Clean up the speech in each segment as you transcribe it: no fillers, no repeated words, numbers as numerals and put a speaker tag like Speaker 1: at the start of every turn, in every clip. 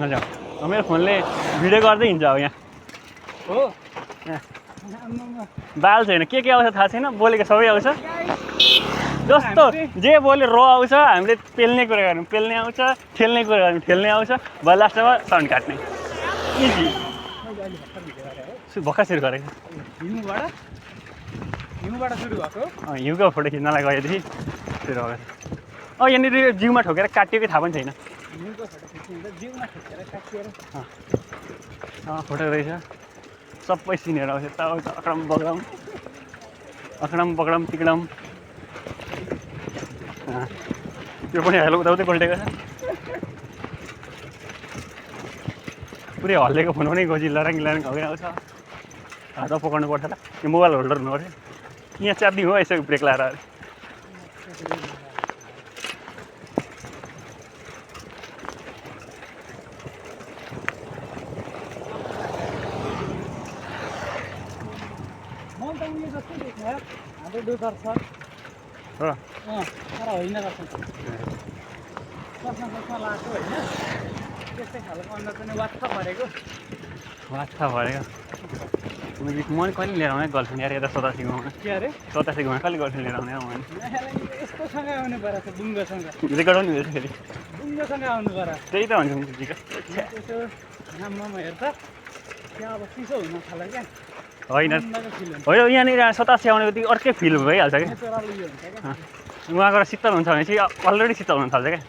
Speaker 1: हजुर मेरो फोनले भिडियो गर्दै हिँड्छ अब यहाँ
Speaker 2: हो
Speaker 1: बाल छैन के आउँछ थाहा छैन बोलेको सबै आउँछ जस्तो जे बोल्यो र आउँछ हामीले पेल्ने कुरा गर्यौँ पेल्ने आउँछ ठेल्ने कुरा गर्यौँ ठेल्ने आउँछ भयो लास्टमा साउन्ड काट्ने इजी भर्खर सुरु गरेको
Speaker 2: हिउँबाट सुरु भएको
Speaker 1: हिउँको फोटो खिच्नलाई गएदेखि सुरु भएको यहाँनिर जिउमा ठोकेर काटिएकै थाहा पनि छैन
Speaker 2: हिउँको फोटो खिच्नु जिउमा ठोकेर काटिएर
Speaker 1: फोटो रहेछ सबै सिनहरू आउँछ यताउता अकडम बकडम तिकडम त्यो पनि हेलो उताउतै पल्टेको छ पुरै हल्लेको फोन पनि गोजी लराङ लराङ हगेर आउँछ हात पकाउनु पर्छ ल यो मोबाइल होल्डर हुनुपर्छ यहाँ च्याप्दी हो यसो ब्रेक लगाएर
Speaker 2: हाम्रो डुकर छ
Speaker 1: हो
Speaker 2: तर होइन रहेछ कसमा लगाएको होइन त्यस्तै खालको अनुहार पनि वात्ता परेको मैले कहिले लिएर आउने गर्लफ्रेन्ड यार यता 87 गाउँमा के अरे
Speaker 1: 87 गाउँमा कहिले गर्लफ्रेन्ड लिएर आउने मैले
Speaker 2: यस्तोसँग आउनु पर्यो त बुङ्गोसँग
Speaker 1: रेकर्ड पनि हुँदैछ फेरि
Speaker 2: बुङ्गोसँग आउनु पर्यो
Speaker 1: त्यही त भन्छु म जिका
Speaker 2: त्यसो आम्मामा हेर्दा त्यहाँ अब चिसो हुन थाल्यो क्या
Speaker 1: होइन यहाँनिर 87 आउने बित्तिकै अर्कै फिल भइहाल्छ क्या उहाँ गएर शीतल हुन्छ भने चाहिँ अलरेडी शीतल हुन थाल्छ क्या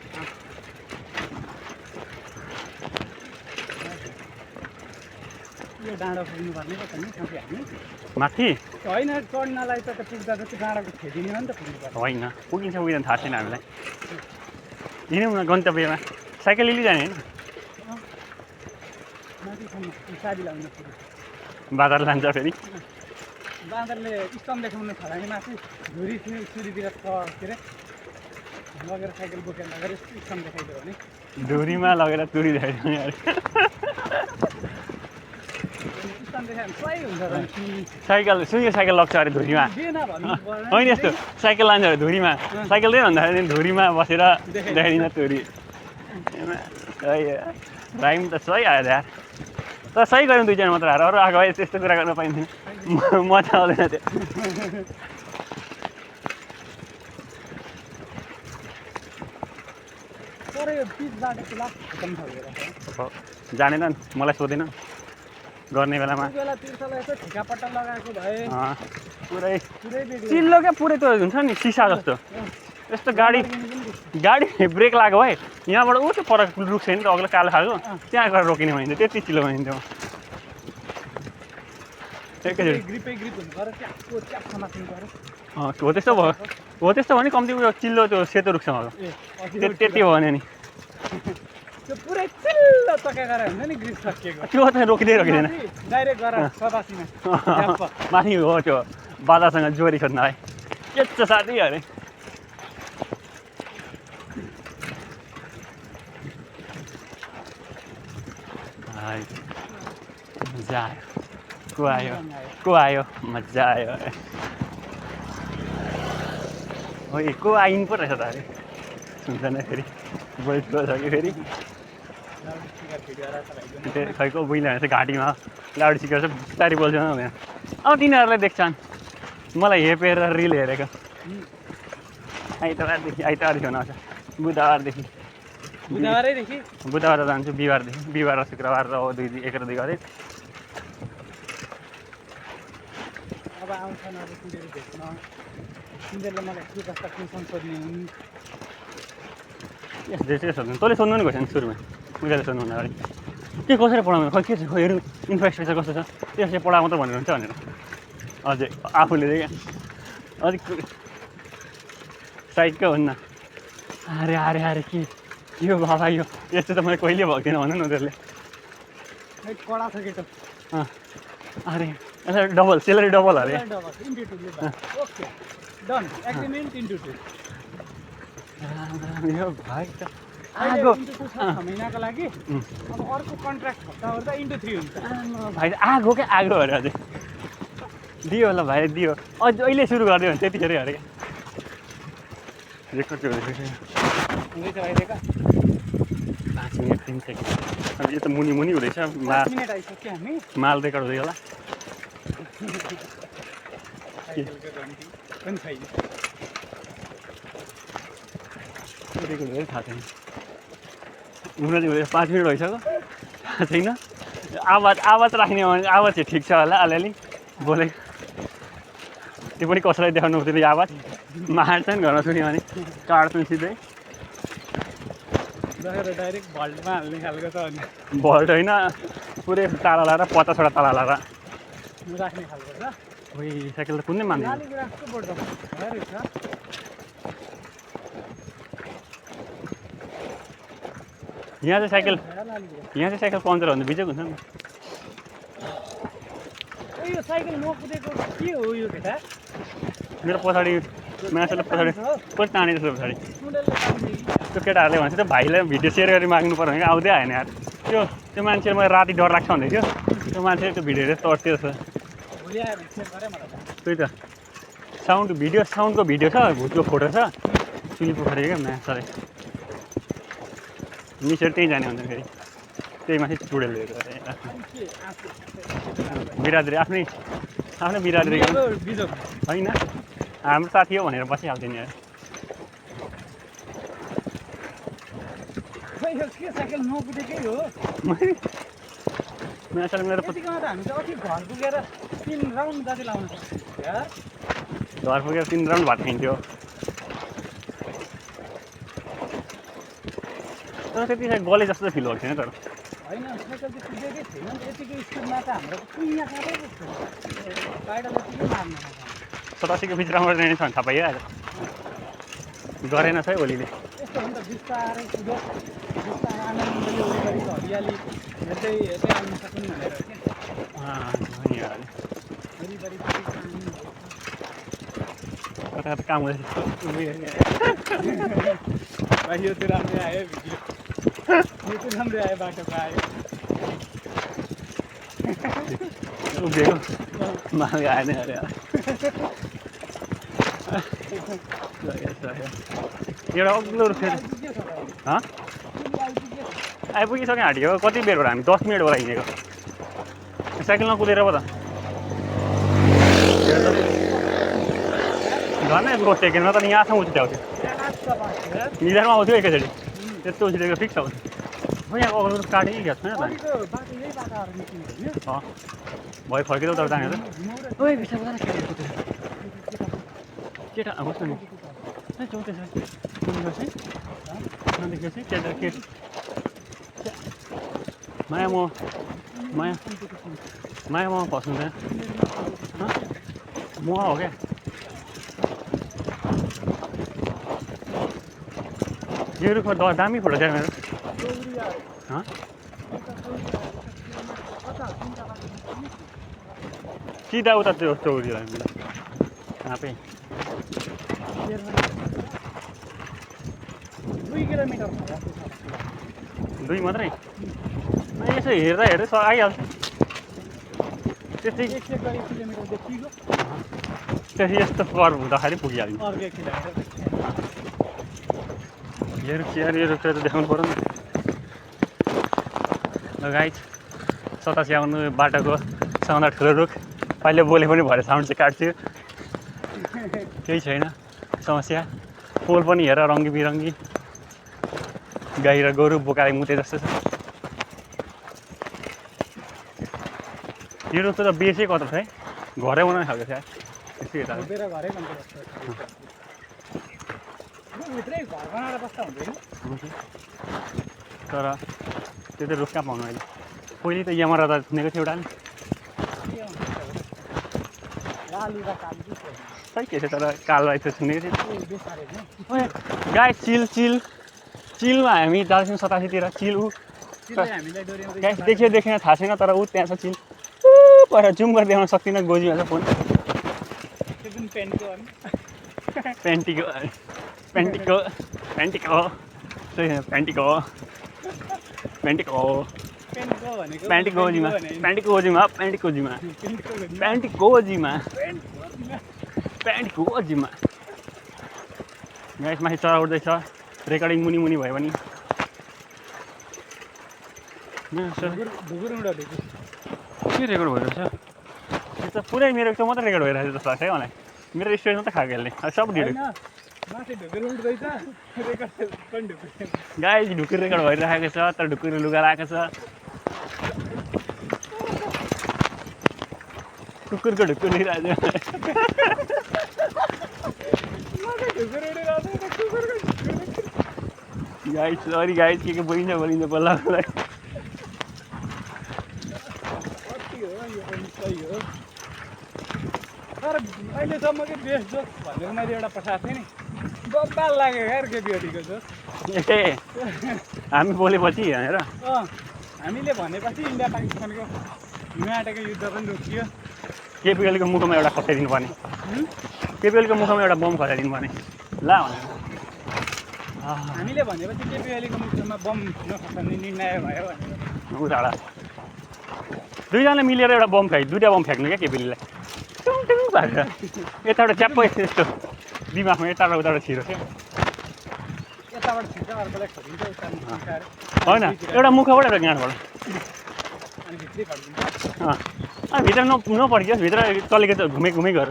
Speaker 2: यो डाँडो पुग्नुपर्ने पो छ नि साथी हामी
Speaker 1: माथि
Speaker 2: होइन चढ्नलाई त पुग्दा त त्यो डाँडाको खेदिने हो नि त पुग्नुपर्छ
Speaker 1: होइन पुगिन्छ पुगिँदैन थाहा छैन हामीलाई हिँडौँ न गन्तव्यमा साइकल लिली जाने होइन
Speaker 2: माथिसम्म साडी लाउनु पुग्यो
Speaker 1: बाजार लान्छ फेरि
Speaker 2: बाँदरले स्टम देखाउनु थाल्यो भने माथि धुरी सुरीतिर के अरे लगेर साइकल बोकेर लगेर स्टम देखाइदियो भने
Speaker 1: धुरीमा लगेर तुरी देखाइदियो नि अरे
Speaker 2: स्टम देखायो भने सही हुन्छ र
Speaker 1: साइकल सुन्यो साइकल लग्छ अरे धुरीमा
Speaker 2: दिएन भन्नु
Speaker 1: होइन यस्तो साइकल लान्छ अरे धुरीमा साइकल दिएन भन्दाखेरि धुरीमा बसेर देखाइदिन्छ तुरी राइम त सही आयो यार तर सही गऱ्यौँ दुईजना मात्र आएर अरू आएको भए त्यस्तो कुरा गर्न पाइन्थेन मजा आउँदैन त्यो
Speaker 2: तर यो बिच बाटोको लास्ट खतम ठगेर
Speaker 1: जानेन मलाई सोधेन गर्ने बेलामा
Speaker 2: बेला तिर्सला यसो ठिकापट्टा लगाएको भए
Speaker 1: पुरै चिल्लो क्या पुरै त्यो हुन्छ नि सिसा जस्तो यस्तो गाडी ब्रेक लाग्यो है यहाँबाट ऊ त्यो पर रुख छैन त अग्लो कालो खालको त्यहाँ गएर रोकिने भनिन्छ त्यति चिल्लो भनिन्थ्यो हो त्यस्तो भयो हो त्यस्तो भने कम्ती उयो चिल्लो त्यो सेतो रुखसँग त्यति भयो भने नि
Speaker 2: त्यो पुरै चिल्लो चक्का गरेर हुन्छ नि ग्रिप सकिएको
Speaker 1: त्यो चाहिँ रोकिँदैन
Speaker 2: डाइरेक्ट गरेर 87
Speaker 1: माथि हो त्यो बाजासँग जोरी खोज्नलाई के छ साथी अरे मजा आयो को आयो मजा आयो हो को आइन पो रहेछ त अरे सुन्दैन फेरि बोल्छ कि फेरि खैको बुइले भने चाहिँ घाँटीमा लाउड स्पिकर चाहिँ बिस्तारै बोल्छ भने अब तिनीहरूलाई देख्छन् मलाई हेपेर रिल हेरेको आइतबारदेखि फोन आउँछ बुधबारदेखि बुधबार जान्छु बिहिबार र शुक्रबार र 1 र 2 गरे
Speaker 2: अब आउँछन् अब तिनीहरू भेट्न तिनीहरूले मलाई के कस्ता क्वेसन सोध्ने हुन्
Speaker 1: सोध्नु तैँले सोध्नु नि क्वेसन सुरुमा उनीहरूले सोध्नु अगाडि के कसरी पढाउनु खै के छ हेर्नु इन्फ्रास्ट्रक्चर कस्तो छ त्यसले पढा मात्र भनेर हुन्छ भनेर अझै आफूले चाहिँ अलिक साइडकै हुन्न अरे अरे अरे के यो बाबा यो यस्तो त मैले कहिले भएको थिएन भन्नु न उनीहरूले
Speaker 2: कडा छ केटो
Speaker 1: अरे डबल सेलेरी डबल अरे
Speaker 2: ओके डन एग्रिमेन्ट इन्टु 2
Speaker 1: यो भाइ त
Speaker 2: आगो 6 महिनाको लागि अब अर्को कन्ट्र्याक्ट हप्ता इन्टु 3 हुन्छ
Speaker 1: भाइ आगो क्या आगो अरे अझै दियो होला भाइ दियो अझ अहिले सुरु गरिदियो भने त्यतिखेरै अरे क्या रेकर्ड चाहिँ हुँदैछ
Speaker 2: हुँदैछ भइरहेको
Speaker 1: 5 मिनट 3 सेकेन्ड अब यो त मुनि मुनि हुँदैछ
Speaker 2: 5 मिनट आइसक्यो हामी
Speaker 1: माल रेकर्ड हुँदै होला
Speaker 2: साइकलको घन्टी पनि छैन
Speaker 1: रेकर्ड हुँदै थाहा छैन हुन चाहिँ हुँदैछ 5 मिनट भइसक्यो थाहा छैन आवाज राख्ने हो भने आवाज चाहिँ ठिक छ होला अलिअलि बोलेको त्यो पनि कसैलाई देखाउनु हुँदैन यो आवाज मार्छन् घरमा सुन्यो भने काट्छन् सिधै
Speaker 2: डाइरेक्ट भल्टमा हाल्ने खालको छ अनि
Speaker 1: भल्ट होइन पुरै ताला लाएर 50वटा ताला लाएर
Speaker 2: राख्ने खालको छ
Speaker 1: ओइ साइकल त कुनै मान्दैन
Speaker 2: लालीगुँडा कस्तो बढ्छ रहेछ
Speaker 1: यहाँ चाहिँ साइकल
Speaker 2: लालीगुँडा
Speaker 1: यहाँ चाहिँ साइकल पङ्चर भन्दा बिजोग हुन्छ नि
Speaker 2: यो साइकल नकुदेको के हो यो केटा
Speaker 1: मेरो पछाडि मान्छेले पछाडि कति ताने जस्तो पछाडि त्यो केटाहरूले भन्छ त्यो भाइलाई भिडियो सेयर गरी माग्नु पर्यो भने आउँदै आएन यार त्यो मान्छेले मलाई राति डर लाग्छ भन्दै थियो त्यो मान्छेले त्यो भिडियो हेरेर तर्सियो जस्तो
Speaker 2: भोलि आयो भने सेयर गरे मलाई
Speaker 1: त्यही त साउन्डको भिडियो छ भुतको फोटो छ चुली पोखरी क्या म्यासरे मिसेर त्यहीँ जाने हुन्छ फेरि त्यही माथि चुडेल बिरादरी आफ्नै बिरादरी
Speaker 2: बिजोग
Speaker 1: होइन हाम्रो साथी हो भनेर बसिहाल्थ्यो नि यार
Speaker 2: यो के साइकल नकुदेकै हो
Speaker 1: म्यासले मेरो
Speaker 2: त्यतिकोमा त हामी त अति घर पुगेर 3 राउन्ड जति लाउनु सक्छ यार
Speaker 1: घर पुगेर 3 राउन्ड भात खाइन्थ्यो तर त्यति साह्रो गले जस्तो फिल भएको थिएन तर
Speaker 2: होइन साइकल चाहिँ कुदेकै छैन नि त यतिको स्पिडमा त हाम्रो कुइया काँदै पुग्छ बाहिर जतिकै मार्नु
Speaker 1: 87 को बिच राम्रो ट्रेनिङ छ भने थाहा पाइहाल्यो गरेन छ है ओलीले
Speaker 2: यस्तो हो नि त बिस्तारै कुदो बिस्तारै आनन्दले वरिपरिको हरियाली हेर्दै आउनु सकुन् भनेर क्या वरिपरि
Speaker 1: कता कता काम गर्दैछ
Speaker 2: भाइ यो चाहिँ राम्रै आयो भिडियो यो चाहिँ राम्रै आयो बाटोको आयो
Speaker 1: उभिएको माल आएन अरे एउटा अग्लो फेरि आइपुगिसक्यो हाटियो कति बेरबाट हामी 10 मिनटबाट हिँडेको साइकल नकुदेर पो त झन् यस्तो सेकेन्डमा त यहाँसम्म उठित आउँथ्यो निधारमा आउँथ्यो एकैचोटि त्यस्तो उठिदिएको फिक्स आउँथ्यो म यहाँ अग्लो काटेकै गएको छैन त भयो फर्किँदै उता जाने केटा बस्नु नि चौतेछ नदेखेपछि केटा माया फस्नु त्यहाँ म हो क्या यो रुखमा दामी फोटो छ मेरो सिधा उता त्यो चौरीलाई आफै
Speaker 2: 2 किलोमिटर
Speaker 1: 2 मात्रै यसो हेर्दा आइहाल्छ त्यस्तै
Speaker 2: किलोमिटर देखिको
Speaker 1: त्यसै यस्तो कर्भ हुँदाखेरि पुगिहाल्छ
Speaker 2: अर्को 1 किलोमिटर
Speaker 1: यो रुख त देखाउनु पऱ्यो नि गाइज 87 आउनु बाटोको सबभन्दा ठुलो रुख अहिले बोले पनि भरे साउन्ड चाहिँ काट्छु केही छैन समस्या पोल पनि हेर रङ्गी बिरङ्गी गाई र गोरु बोकाएर मुते जस्तो छ यो रुख त बेसै कत्रो छ है घरै बनाउने खालको छ त्यसै यता
Speaker 2: घरै बनाएको भित्रै घर बनाएर बस्दा हुँदैन
Speaker 1: तर त्यो त रुख कहाँ पाउनु अहिले पहिले त यमराजा सुनेको थियो एउटा नि खै के छ तर कालो राई त सुनेको थियो गाई चिलमा हामी दार्जिलिङ 87 तिर चिल गाई देखेन थाहा छैन तर ऊ त्यहाँ छ चिल पर जुम गरेर देखाउन सक्दिनँ गोजीमा छ फोन पेन्टीको गाइस माथि चरा उड्दैछ रेकर्डिङ मुनि मुनि भयो भने
Speaker 2: ढुकुर उडाले
Speaker 1: के रेकर्ड भइरहेछ यो त पुरै मेरो त मात्रै रेकर्ड भइरहेछ जस्तो लाग्छ है मलाई मेरो स्टोरेज मात्रै खाएको यसले सब डिलिट
Speaker 2: माथि ढुकुर उड्दैछ रेकर्ड पनि ढुकुर
Speaker 1: गाइस ढुकुर रेकर्ड भइरहेको छ तर ढुकुरले लुगा लगाएको छ कुकुरको ढुकुर दिइरहेको छ गाइस सरी गाइस के बोलिन्छ बल्ल बल्ल
Speaker 2: तर अहिलेसम्मकै बेस्ट जोक भनेर मैले एउटा पठाएको थिएँ नि बब्बाल लाग्यो यार केपीओलीको जोक
Speaker 1: ए हामी बोलेपछि हेर
Speaker 2: हामीले भनेपछि इन्डिया पाकिस्तानको हिमाटको युद्ध पनि रोकियो
Speaker 1: केपीएलको मुखमा एउटा खसाइदिनु पर्ने केपीएलको मुखमा एउटा बम खसाइदिनु पर्ने ला भनेर
Speaker 2: हामीले भनेपछि केपीओलीको मुखमा बम नखसाउने निर्णय भयो भनेर
Speaker 1: उताडा दुईजना मिलेर एउटा बम दुईवटा बम फ्याँक्नु क्या केपीएललाई टुङ टुङ भएर यताबाट च्याप्पै यस्तो दिमागमा यताबाट उताबाट छिरो क्या
Speaker 2: यताबाट छिर्छ अर्कोलाई खरिन्छ
Speaker 1: होइन एउटा मुखबाट एउटा गाँडबाट
Speaker 2: अनि भित्रै खरिन्छ
Speaker 1: भित्र नपड्कियोस् भित्र चलेको त घुमै गर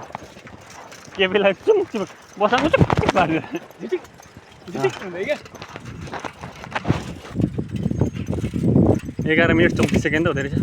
Speaker 1: केपीलाई चुम चुम बसाउनु चुप पारेर
Speaker 2: हुँदै क्या
Speaker 1: 11 मिनट 34 सेकेन्ड हुँदो रहेछ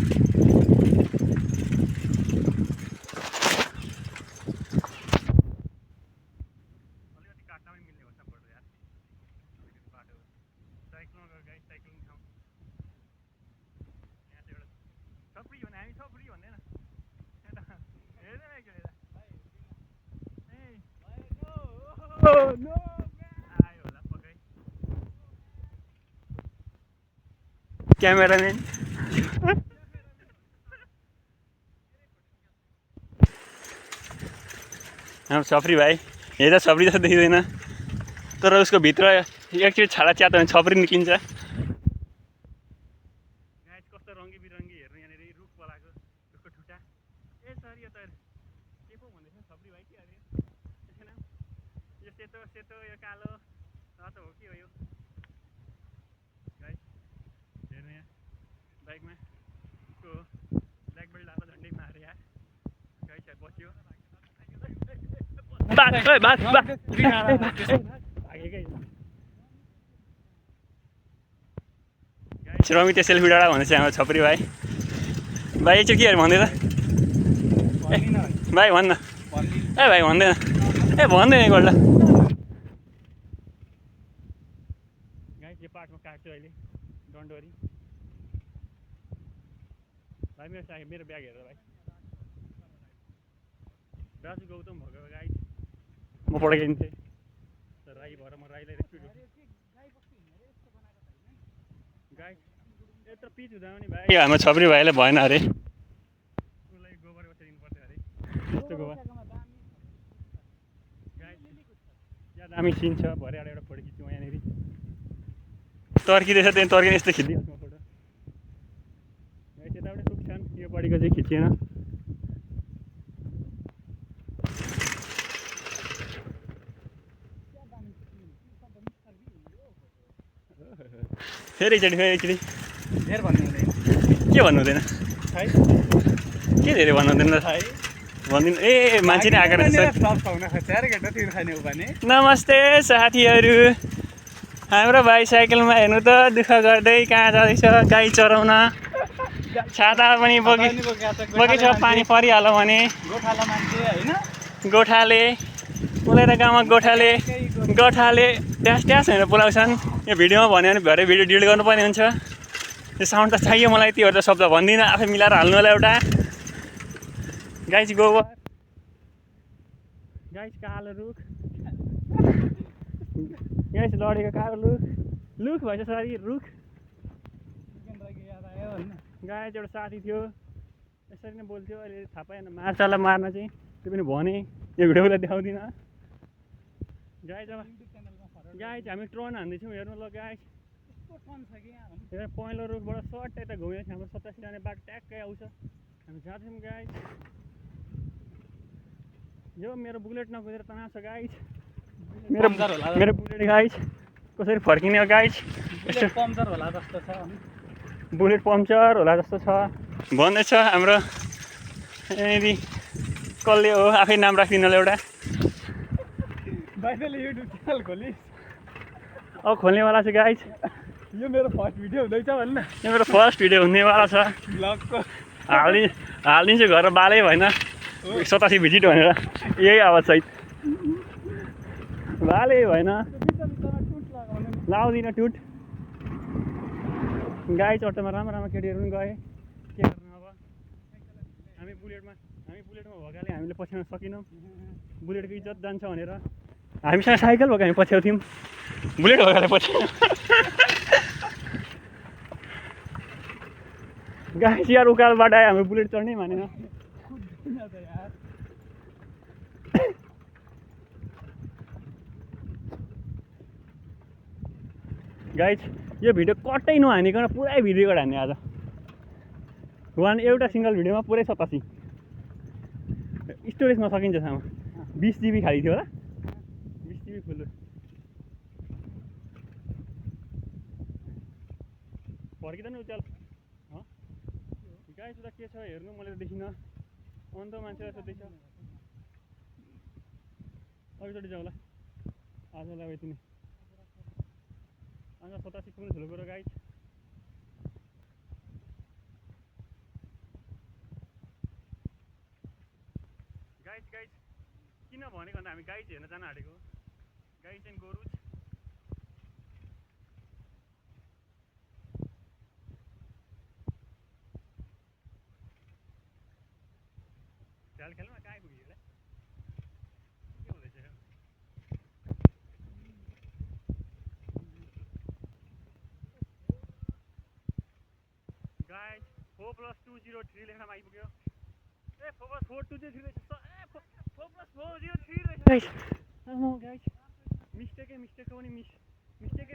Speaker 1: क्यामेराम्यान हाम्रो छपरी भाइ हेर्दा छपरी जस्तो देखिँदैन तर उसको भित्र एकचोटि छाडा च्यातो भने छपरी निक्लिन्छ कस्तो रङ्गी बिरङ्गी हेर्नु यहाँनिर रुख पलाएको रुखको ठुटा ए सर यो त के पो भन्दैछ छपरी भाइ के अरे यो सेतो सेतो यो कालो रातो हो कि हो यो हेर्नु यहाँ बाइकमा को ब्ल्याक बेल्ट लाएर झन्डै मारे यार गाइस बस्यो रमिते सेल्फी डाँडा भनेपछि हाम्रो छपरी भाइ एकचोटि के भन्दै त भाइ भन्न ए भाइ भन्दैन ए भन्दैन एकपल्ट गाइस यो पार्टमा काट्छु अहिले डोन्ट वरी भाइ मेरो ब्याग हेरेर भाइ दाजु गौतम भएको गाइस म पठाइदिन्थेँ तर राई भएर म राईलाई रेस्पेक्ट गर्छु गाइस यत्रो पिच हुँदा पनि भाइ हाम्रो छपरी भाइले भएन अरे उसलाई गोबर बसाइदिनु पर्थ्यो अरे यस्तो गोबर गाइस यहाँ दामी सिन छ भरे एउटा फोटो खिच्छु यहाँनिर तर्किँदैछ त्यहाँ तर्किने यस्तो खिचिदिनुहोस् म फोटो गाइस यताबाट सुक्छन् योपट्टिको चाहिँ खिचिएन फेरि एकचोटि
Speaker 2: धेर भन्नु हुँदैन
Speaker 1: के भन्नु हुँदैन के धेरै भन्नु हुँदैन भनिदिनु ए मान्छे नै आएको रहेछ नमस्ते साथीहरू हाम्रो भाइ साइकलमा हेर्नु त दुःख गर्दै कहाँ जाँदैछ गाई चराउन छाता पनि बगेछ पानी परिहाल्यो भने गोठाले बोलेर गाउँमा गोठाले ट्यास ट्यास भनेर बोलाउँछन् यो भिडियोमा भन्यो भने भरे भिडियो डिलिट गर्नुपर्ने हुन्छ त्यो साउन्ड त चाहियो मलाई त्योहरू त शब्द भन्दिनँ आफै मिलाएर हाल्नु होला एउटा गाइस गोबर गाइस कालो रुख गाइस लडेको कालो रुख भएछ सरी रुख गाइस एउटा साथी थियो यसरी नै बोल्थ्यो अहिले थाहा पाएन मार्छलाई मार्न चाहिँ त्यो पनि भने यो भिडियोलाई देखाउँदिनँ गाइस अब गाइस हामी ट्रन हान्दैछौँ हेर्नु ल गाइस पहेँलो रुखबाट सर्ट यता घुमेर हाम्रो 87 जाने बाटो ट्याक्कै आउँछ हामी जाँदैछौँ गाइस यो मेरो बुलेट नकुदेर तनाव छ गाइस मेरो
Speaker 2: पम्चर होला
Speaker 1: मेरो बुलेट गाइज कसरी फर्किने हो गाइज
Speaker 2: यसो पम्चर होला जस्तो छ
Speaker 1: बुलेट पम्चर होला जस्तो छ भन्दैछ हाम्रो यहाँनिर कसले हो आफै नाम राखिदिनु होला एउटा
Speaker 2: बाइकले युट्युब च्यानल खोलिस्
Speaker 1: अब खोल्नेवाला छ गाइज
Speaker 2: यो मेरो फर्स्ट भिडियो हुँदैछ भन्न
Speaker 1: यो मेरो फर्स्ट भिडियो हुनेवाला छ
Speaker 2: ब्लगको
Speaker 1: हालिदिन्छु घर बालै भएन 87 भिजिट भनेर यही आवाजसहित बालै भएन लाउँदिनँ टुट गाइज अटोमा राम्रो राम्रो केटीहरू पनि गए के गर्नु अब हामी बुलेटमा भएकाले हामीले पछ्याउन सकेनौँ बुलेटको इज्जत जान्छ भनेर हामीसँग साइकल भएको हामी पछ्याउँथ्यौँ बुलेट भएकाले पछ्याउँ गाइस यार उकालबाट आयो हामी बुलेट चढ्नै मानेन गाइस यो भिडियो कतै नहानिकन पुरै भिडियो हान्ने आज एउटा सिङ्गल भिडियोमा पुरै 87 स्टोरेजमा सकिन्छ सामा 20 GB खाली थियो होला 20 GB फुल फर्किँदैन उचाल गाइस उता के छ हेर्नु मैले त देखिनँ अन्त मान्छेलाई सोध्दैछ अघिचोटि जाउँला आजलाई अब यति नै अन्त 87 पुग्नु ठुलो कुरो गाइस गाइस किन भनेको भन्दा हामी गाइस हेर्न जान आँटेको गाइस एन्ड गोरुज खेल खेल्नु कहाँ आइपुग्यो होला के हुँदैछ गाइस 4+203 लेख्नमा आइपुग्यो ए 4+423 रहेछ ए 4+403 रहेछ गाइस आमा गाइस मिस्टेक हो नि मिस्टेक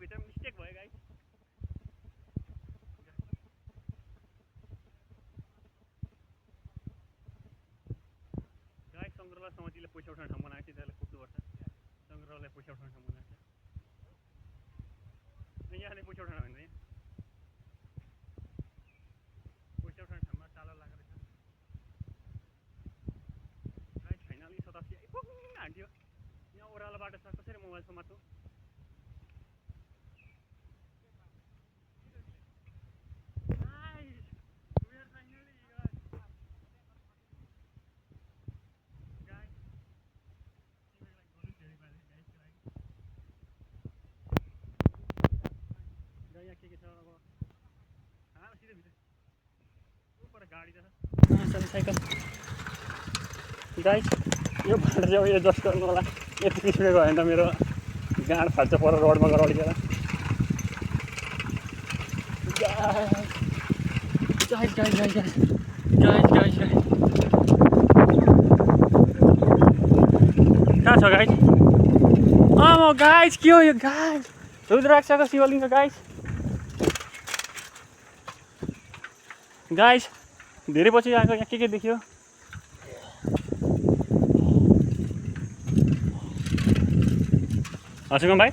Speaker 1: भित्र मिस्टेक भयो गाइस सङ्ग्रहलाई समितिले पैसा उठाउने ठाउँ बनाएको थियो त्यसलाई कुट्नुपर्छ सङ्ग्रहलाई पैसा उठाउने ठाउँ बनाएको छ यहाँले पैसा उठाउन भने पैसा उठाउने ठाउँमा चालो लागेको रहेछ गाइस फाइनली 87 आइपुग्नु हान्थ्यो यहाँ ओह्रालो बाटो छ कसरी मोबाइल समात्छु के छ अब सिधै भित्र ऊपर गाडी छ साइकल गाइस यो बाटो चाहिँ यो जस्ट गर्नु होला यति स्पिड गयो भने त मेरो गाड फाल्छ पर रोडमा गएर अडिकेर गाइस कहाँ छ गाइस आमा गाइस के हो यो गाइस रुद्राक्षको शिवलिङ्ग गाइस धेरै पछि आएको यहाँ के देखियो हजुर भाइ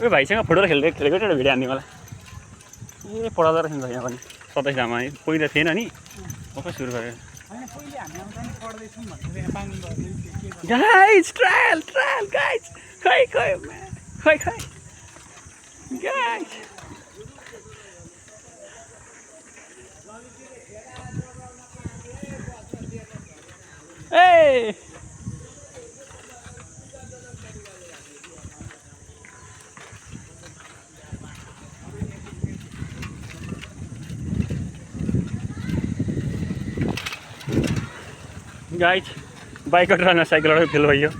Speaker 1: उयो भाइसँग फोटो खेलेको एउटा भिडियो हान्ने होला ए पढाउँदो रहेछ यहाँ पनि 27 धाममा पहिला थिएन नि भर्खर सुरु गरेर गाइस ट्रायल गाइस खै guys Hey! Guys, bike or cycle or fill भयो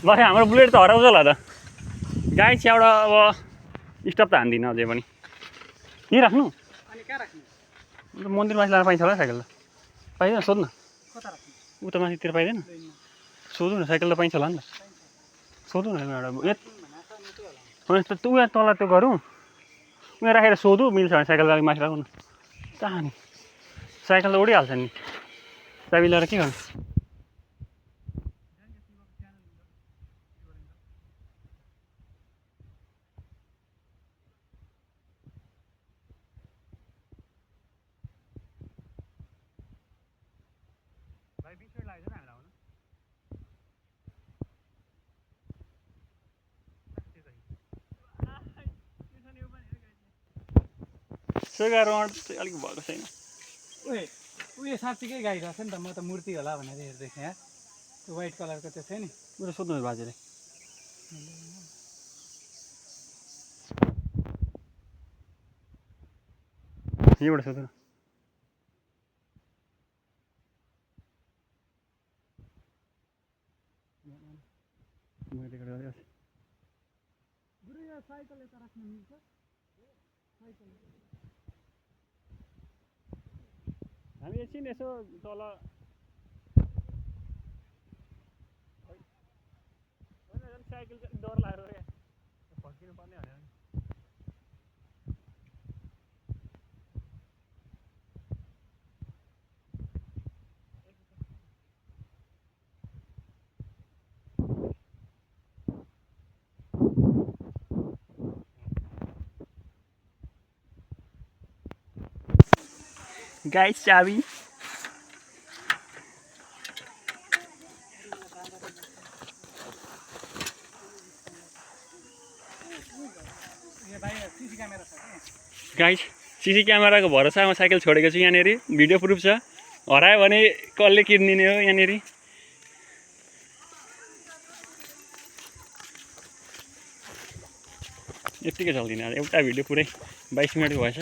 Speaker 1: ल हाम्रो बुलेट त हराउँछ होला त गाइस यहाँबाट अब स्टप त हान्दिनँ अझै पनि यहीँ राख्नु
Speaker 2: अनि कहाँ राख्नु
Speaker 1: मन्दिर माथि लान पाइन्छ होला साइकल त पाइँदैन सोध्न उता माथितिर पाइँदैन सोधौँ न साइकल त पाइन्छ होला नि त सोधौँ न एउटा होइन त उहाँ तल त्यो गरौँ उहाँ राखेर सोधौँ मिल्छ भने साइकल अलिक माथि राखौँ न कहाँ नि साइकल त उडिहाल्छ नि चाबी लिएर के गर्नु सेगा रड चाहिँ अलिक भएको छैन
Speaker 2: उयो साँच्चीकै गाई रहेछ नि त म त मूर्ति होला भनेर हेर्दै थिएँ यहाँ त्यो व्हाइट कलरको त्यो थियो नि
Speaker 1: मेरो सोध्नु बाजेले यहीँबाट सोध्नु
Speaker 2: साइकल यता राख्नु मिल्छ
Speaker 1: हामी एकछिन यसो तल साइकल चाहिँ डर लाग्यो क्या फर्किनु पर्ने भनेर गाइस चाबी गाइस सिसी क्यामेराको भरोसामा साइकल छोडेको छु यहाँनिर भिडियो प्रुफ छ हरायो भने कसले किनिदिने हो यहाँनिर यत्तिकै चल्दिनँ एउटा भिडियो पुरै 22 मिनटको भएछ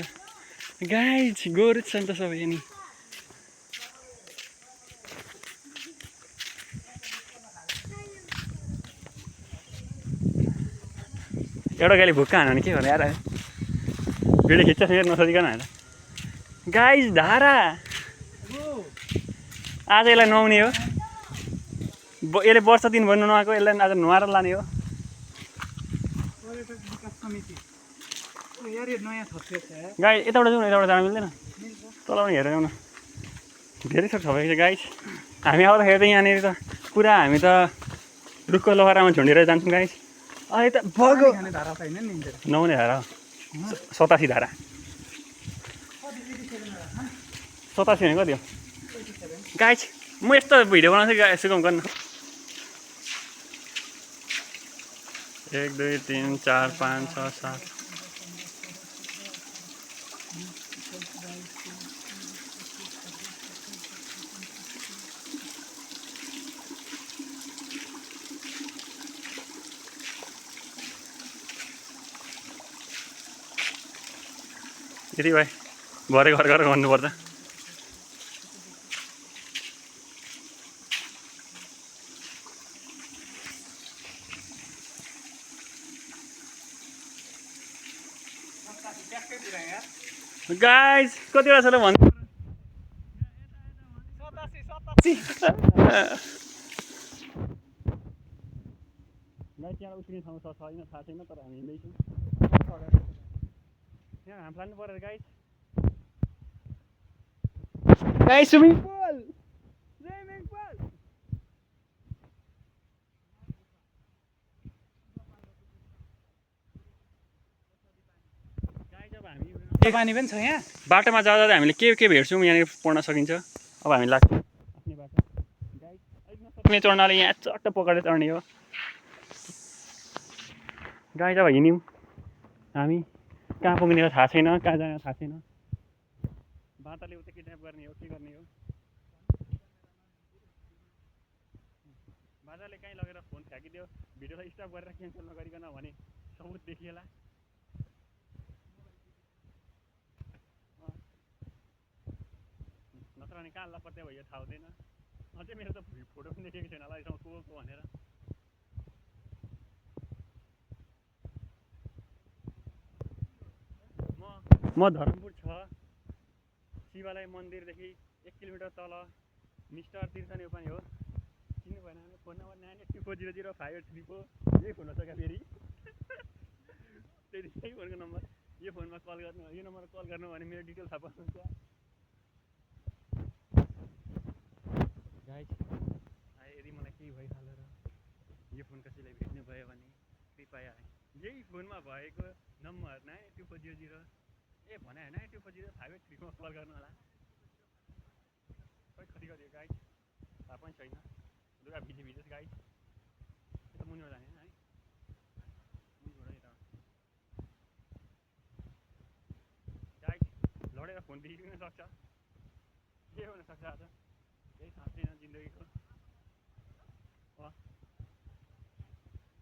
Speaker 1: गाइस गोरु छ नि त सबै नि एउटा गाली भुक्का हान्यो भने के गर्ने यार भिडियो खिच्छ फेरि नसोधिकन होइन गाइस धारा आज यसलाई नुहाउने हो यसले वर्ष दिन भन्नु नआएको यसलाई आज नुहाएर लाने हो गाई यताबाट जाउँ न यताबाट जानु मिल्दैन तल पनि हेरेर जाउँ न धेरै छ भएको छ गाइस हामी आउँदाखेरि त यहाँनिर त पुरा हामी त रुखको लहरामा झुन्डेर जान्छौँ गाइस अहिले त बगो नहुने धारा 87 धारा 87 भने कति हो गाइस म यस्तो भिडियो बनाउँछु सिकाउँ गर्न 1 2 3 4 5 6 7 यति भाइ भरे घर घर भन्नुपर्छ गाइस कतिवटा छ ल भन्नु 87 गाइस यहाँ उठ्ने ठाउँ छ छैन थाहा छैन तर हामी हिँड्दैछौँ यहाँ हामी लानु पर्यो गाइस गाइस स्विमिङ पुल
Speaker 2: पानी पनि छ यहाँ
Speaker 1: बाटोमा जाँदा हामीले के भेट्छौँ यहाँनिर पढ्न सकिन्छ अब हामी लाग्छौँ आफ्नै बाटो गाइस अलिक नसक्ने चढ्नाले यहाँ चट्ट पकडेर चढ्ने हो गाइस अब हिँड्यौँ हामी कहाँ पुग्ने हो थाहा छैन कहाँ जाने थाहा छैन बाटाले उता किडन्याप गर्ने हो के गर्ने हो बाजाले कहीँ लगेर फोन फ्याँकिदियो भिडियोलाई स्टप गरेर क्यान्सल नगरिकन भने सबुत देखिएला नत्र भने कहाँ लपत्या भयो थाहा हुँदैन अझै मेरो त फोटो पनि देखेको छैन होला यसमा को भनेर म धरमपुर 6 शिवालय मन्दिरदेखि 1 किलोमिटर तल मिस्टर तिर्खने पनि हो चिन्नु भएन भने फोन नम्बर 9824005834 यही फोन छ क्या फेरि त्यही फोनको नम्बर यो फोनमा कल गर्नु यो नम्बरमा कल गर्नु भने मेरो डिटेल थाहा पाउनुहुन्छ गाइस यदि मलाई केही भइहाल्यो र यो फोन कसैलाई भेट्नु भयो भने कृपया यही फोनमा भएको नम्बर 982400 ए भने 9824005834 कल गर्नु होला खै कति गरियो गाइस थाहा पनि छैन लुगा भिजोस् गाइस यता मुनिबाट जाने है मुनिबाट यता गाइस लडेर फोन बिग्रिन सक्छ के हुन सक्छ आज केही थाहा छैन जिन्दगीको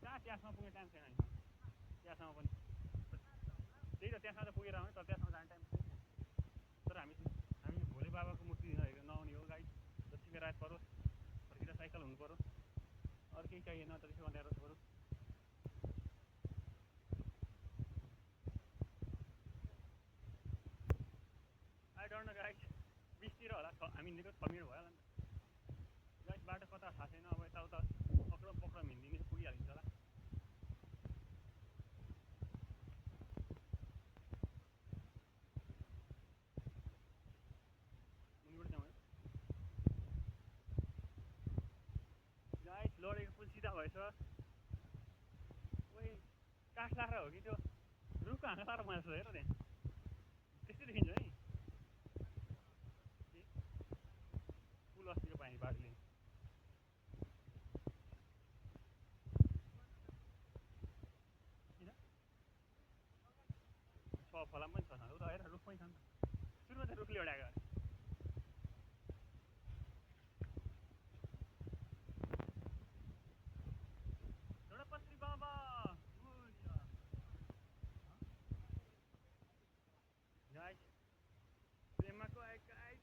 Speaker 1: कहाँ त्यहाँसम्म पुग्ने टाइम छैन नि त्यहाँसम्म पनि त्यही त त्यहाँसम्म त पुगेर आउने तर त्यहाँसम्म जाने टाइम छैन तर हामी भोले बाबाको मूर्ति हेरेर नआउने हो गाइस जतिकै रात परोस् फर्केर साइकल हुनु पऱ्यो अरू केही चाहिएन त त्यसो भनेर पऱ्यो आई डोन्ट नो गाइस 20 तिर होला हामी हिँडेको 6 मिनट भयो होला नि गाइस बाटो कता थाहा छैन अब यताउता पक्र हिँडिदिने पुगिहालिन्छ होला मुनिबाट जाउँ है गाइस लडेको पुल सिधा भएछ ओइ काठ लाख्रा हो कि त्यो रुखको हाँगा लाएर बनाएको छ हेर त्यहाँ त्यस्तै देखिन्छ है पुल अस्तिको पानी बाटोले किन छ फलाम पनि छ उता हेर रुख पनि छ नि त सुरुमा चाहिँ रुखले अड्याएको बाबा गाइस प्रेमाको आइ गाइस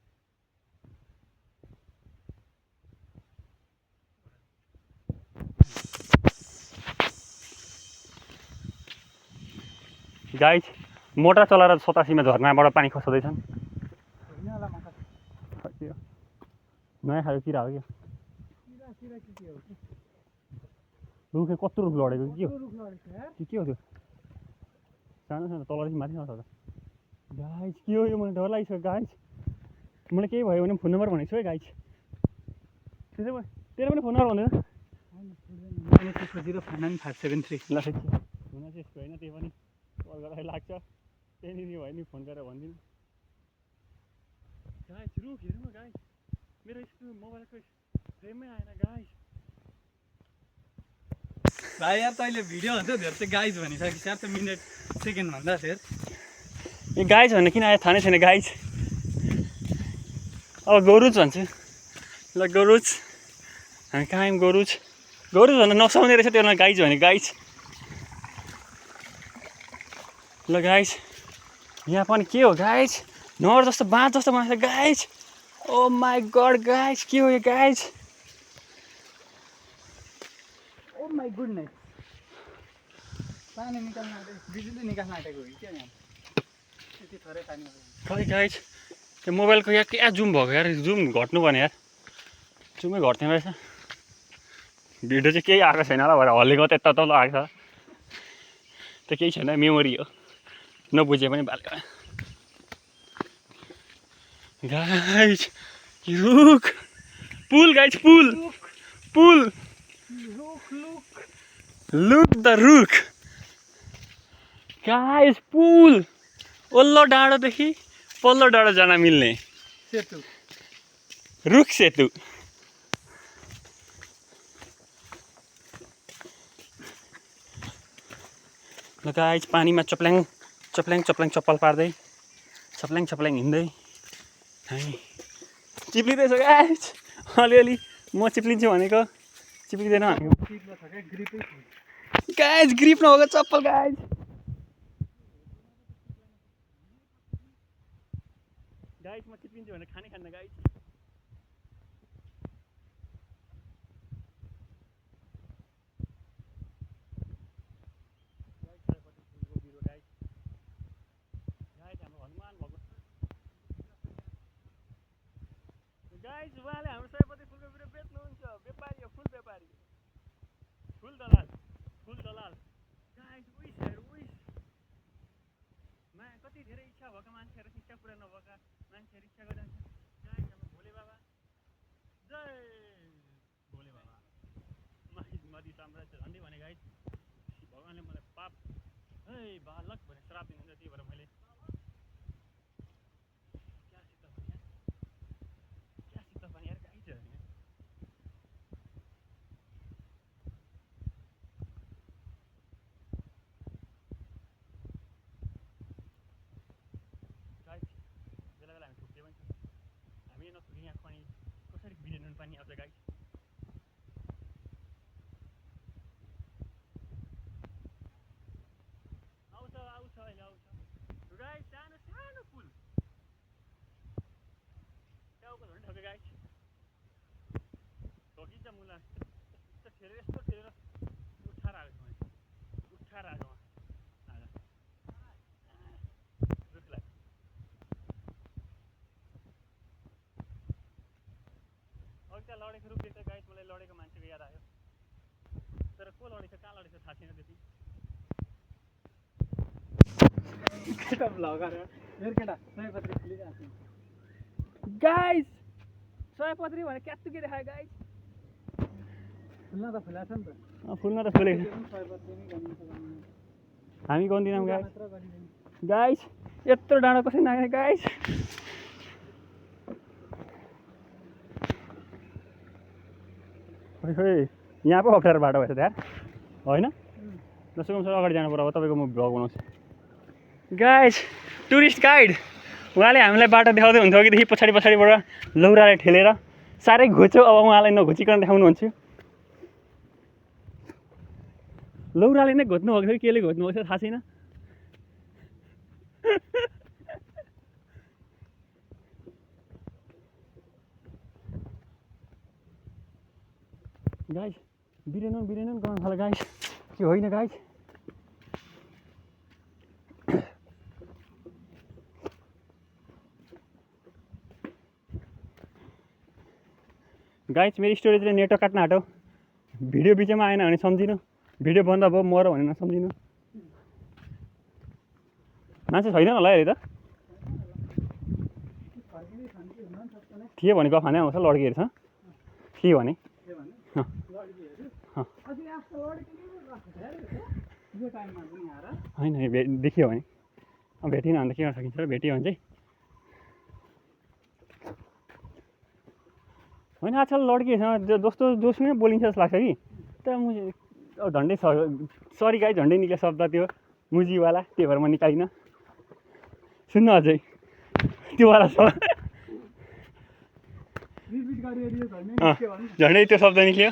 Speaker 1: गाइस मोटर चलाएर 87 मा झरनाबाट पानी खसाउँदैछन् नयाँ खालको किरा हो क्या रुख कत्रो रुख लडेको के हो के हो त्यो सानो सानो तलदेखि माथि नछ गाइस के हो यो मलाई डर लागिसक्यो गाइस मलाई केही भयो भने फोन नम्बर भनेको छु है गाइस त्यसै भयो तेरो पनि फोन नम्बर भन्दैन
Speaker 2: 9824005953
Speaker 1: ल ठिक छ हुन चाहिँ यस्तो होइन त्यही पनि कल गर्दा लाग्छ त्यहाँनिर भयो नि फोन गरेर भनिदिनु गाइस रुख हेर्नु गाइस मेरो यस्तो मोबाइलको फ्रेममै आएन गाइस
Speaker 2: भाइ यार तैँले भिडियो भन्थ्यो धेर चाहिँ गाइस भनिसकेपछि यार त मिनट सेकेन्ड भन्दा धेर
Speaker 1: ए गाइस भन्ने किन आयो थाहा नै छैन गाइस अब गरुज भन्छु ल गरुज हामी कहाँ आयौँ गरुज भन्न नसाउने रहेछ त्यो गाइस भने गाइस ल गाइस यहाँ पनि के हो गाइस नहर जस्तो बाँध जस्तो बनाएको छ guys oh my god guys के हो yo guys
Speaker 2: oh my goodness पानी निकाल्न आँटेको बिजुली निकाल्न आँटेको हो कि क्या यहाँ त्यति थोरै पानी
Speaker 1: खै गाइस त्यो मोबाइलको यहाँ क्या जुम भएको यार जुम घट्नु पर्ने यार जुमै घट्ने रहेछ भिडियो चाहिँ केही आएको छैन होला भएर हल्लेको त्यता तल आएको छ त्यो केही छैन मेमोरी हो नबुझे पनि बाल्यो गाइस रुख pull guys pull pull look the रुख गाइस पुल ओल्लो डाँडोदेखि पल्लो डाँडो जान मिल्ने
Speaker 2: सेतु
Speaker 1: रुख सेतु ल गाइस पानीमा चप्ल्याङ चप्ल्याङ चप्ल्याङ चप्पल पार्दै चप्ल्याङ चप्ल्याङ हिँड्दै हामी चिप्लिँदैछ गाइस अलिअलि म चिप्लिन्छु भनेको चिप्लिँदैन गाइस ग्रिप नभएको चप्पल गाइस गाइस म चिप्लिन्छु भने खानै खान्न गाइस गाइस उहाँले हाम्रो फुल दलाल गाइस उइस कति धेरै इच्छा भएका मान्छेहरू इच्छा पुरा नभएका मान्छेहरू इच्छा गरिरहन्छ गाइस हाम्रो भोले बाबा जय भोले बाबा मदी साम्राज्य झन्डै भने गाइस भगवानले मलाई पाप है बालक भने श्राप दिनुहुन्छ त्यही भएर मैले क्या भने यार गाइस बेला हामी ठुक्यो पनि हामी नठुकी यहाँ पानी कसरी बिरेनुन पानी आउँछ गाइस आउँछ अहिले आउँछ गाइस सानो पुल टाउको झन् ठोक्यो गाइस ठोकिन्छ मुला यस्तो ठेलेर उठाएर आएको त्यहाँ लडेको रुख देख्दा गाइस मलाई लडेको मान्छेको याद आयो तर को लडेछ कहाँ लडेछ थाहा छैन त्यति
Speaker 2: केटा भ्लगर मेरो केटा सयपत्री फुलिरहेको छ
Speaker 1: गाइस सयपत्री भने क्यात्तु के देखायो गाइस
Speaker 2: फुल्न त फुलाएको छ नि त
Speaker 1: फुल्न त फुलेको
Speaker 2: सयपत्री नै गरिन्छ
Speaker 1: हामी गाउँदैनौँ गाइस यत्रो डाँडो कसरी नाग्ने गाइस यहाँ पो अप्ठ्यारो बाटो भएछ त्यहाँ होइन नसुकम सर अगाडि जानु पर्यो अब तपाईँको म भ्लग बनाउँछु गाइस टुरिस्ट गाइड उहाँले हामीलाई बाटो देखाउँदै हुन्थ्यो अघिदेखि पछाडिबाट लौराले ठेलेर साह्रै घुच्यो अब उहाँलाई नघुचिकन देखाउनुहुन्छ लौराले नै घोच्नु भएको थियो केले घोच्नु भएको थियो थाहा छैन गाइस बिरेनुन गर्न थाल्यो गाइस के होइन गाइस गाइस मेरो स्टोरेजले नेटवर्क काट्न आँट्यो भिडियो बिचमा आएन भने सम्झिनु भिडियो बन्द भयो मर भने नसम्झिनु मान्छे छैन होला अहिले त थियो भने गफ हाने आउँछ लड्कीहरू छ थियो भने होइन देखियो भने अब भेटिन अन्त के गर्न सकिन्छ र भेटियो भने चाहिँ होइन आजकल लड्कीहरूसँग जस्तो जोसमै बोलिन्छ जस्तो लाग्छ कि तर मुझे झन्डै सरी गाई झन्डै निक्लियो शब्द त्यो मुजीवाला त्यही भएर म निकालिनँ सुन्नु अझै त्योवाला छ झन्डै त्यो शब्द निक्लियो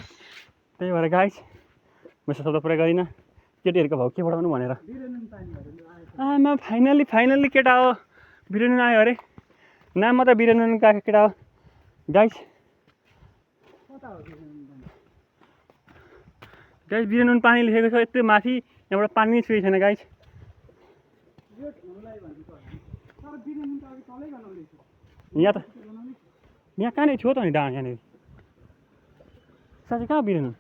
Speaker 1: त्यही भएर गाइस म शब्द प्रयोग गरिनँ केटीहरूको भाउ के बढाउनु भनेर आमा फाइनल्ली केटा हो बिरेनुन आयो अरे नाममा त बिरेनुन गएको केटा हो गाइस बिरेनुन पानी लेखेको छ यत्रो माथि यहाँबाट पानी छुएको छैन गाइस यहाँ कहाँनिर थियो त नि डाँडा यहाँनिर साँच्चै कहाँ बिरेनुन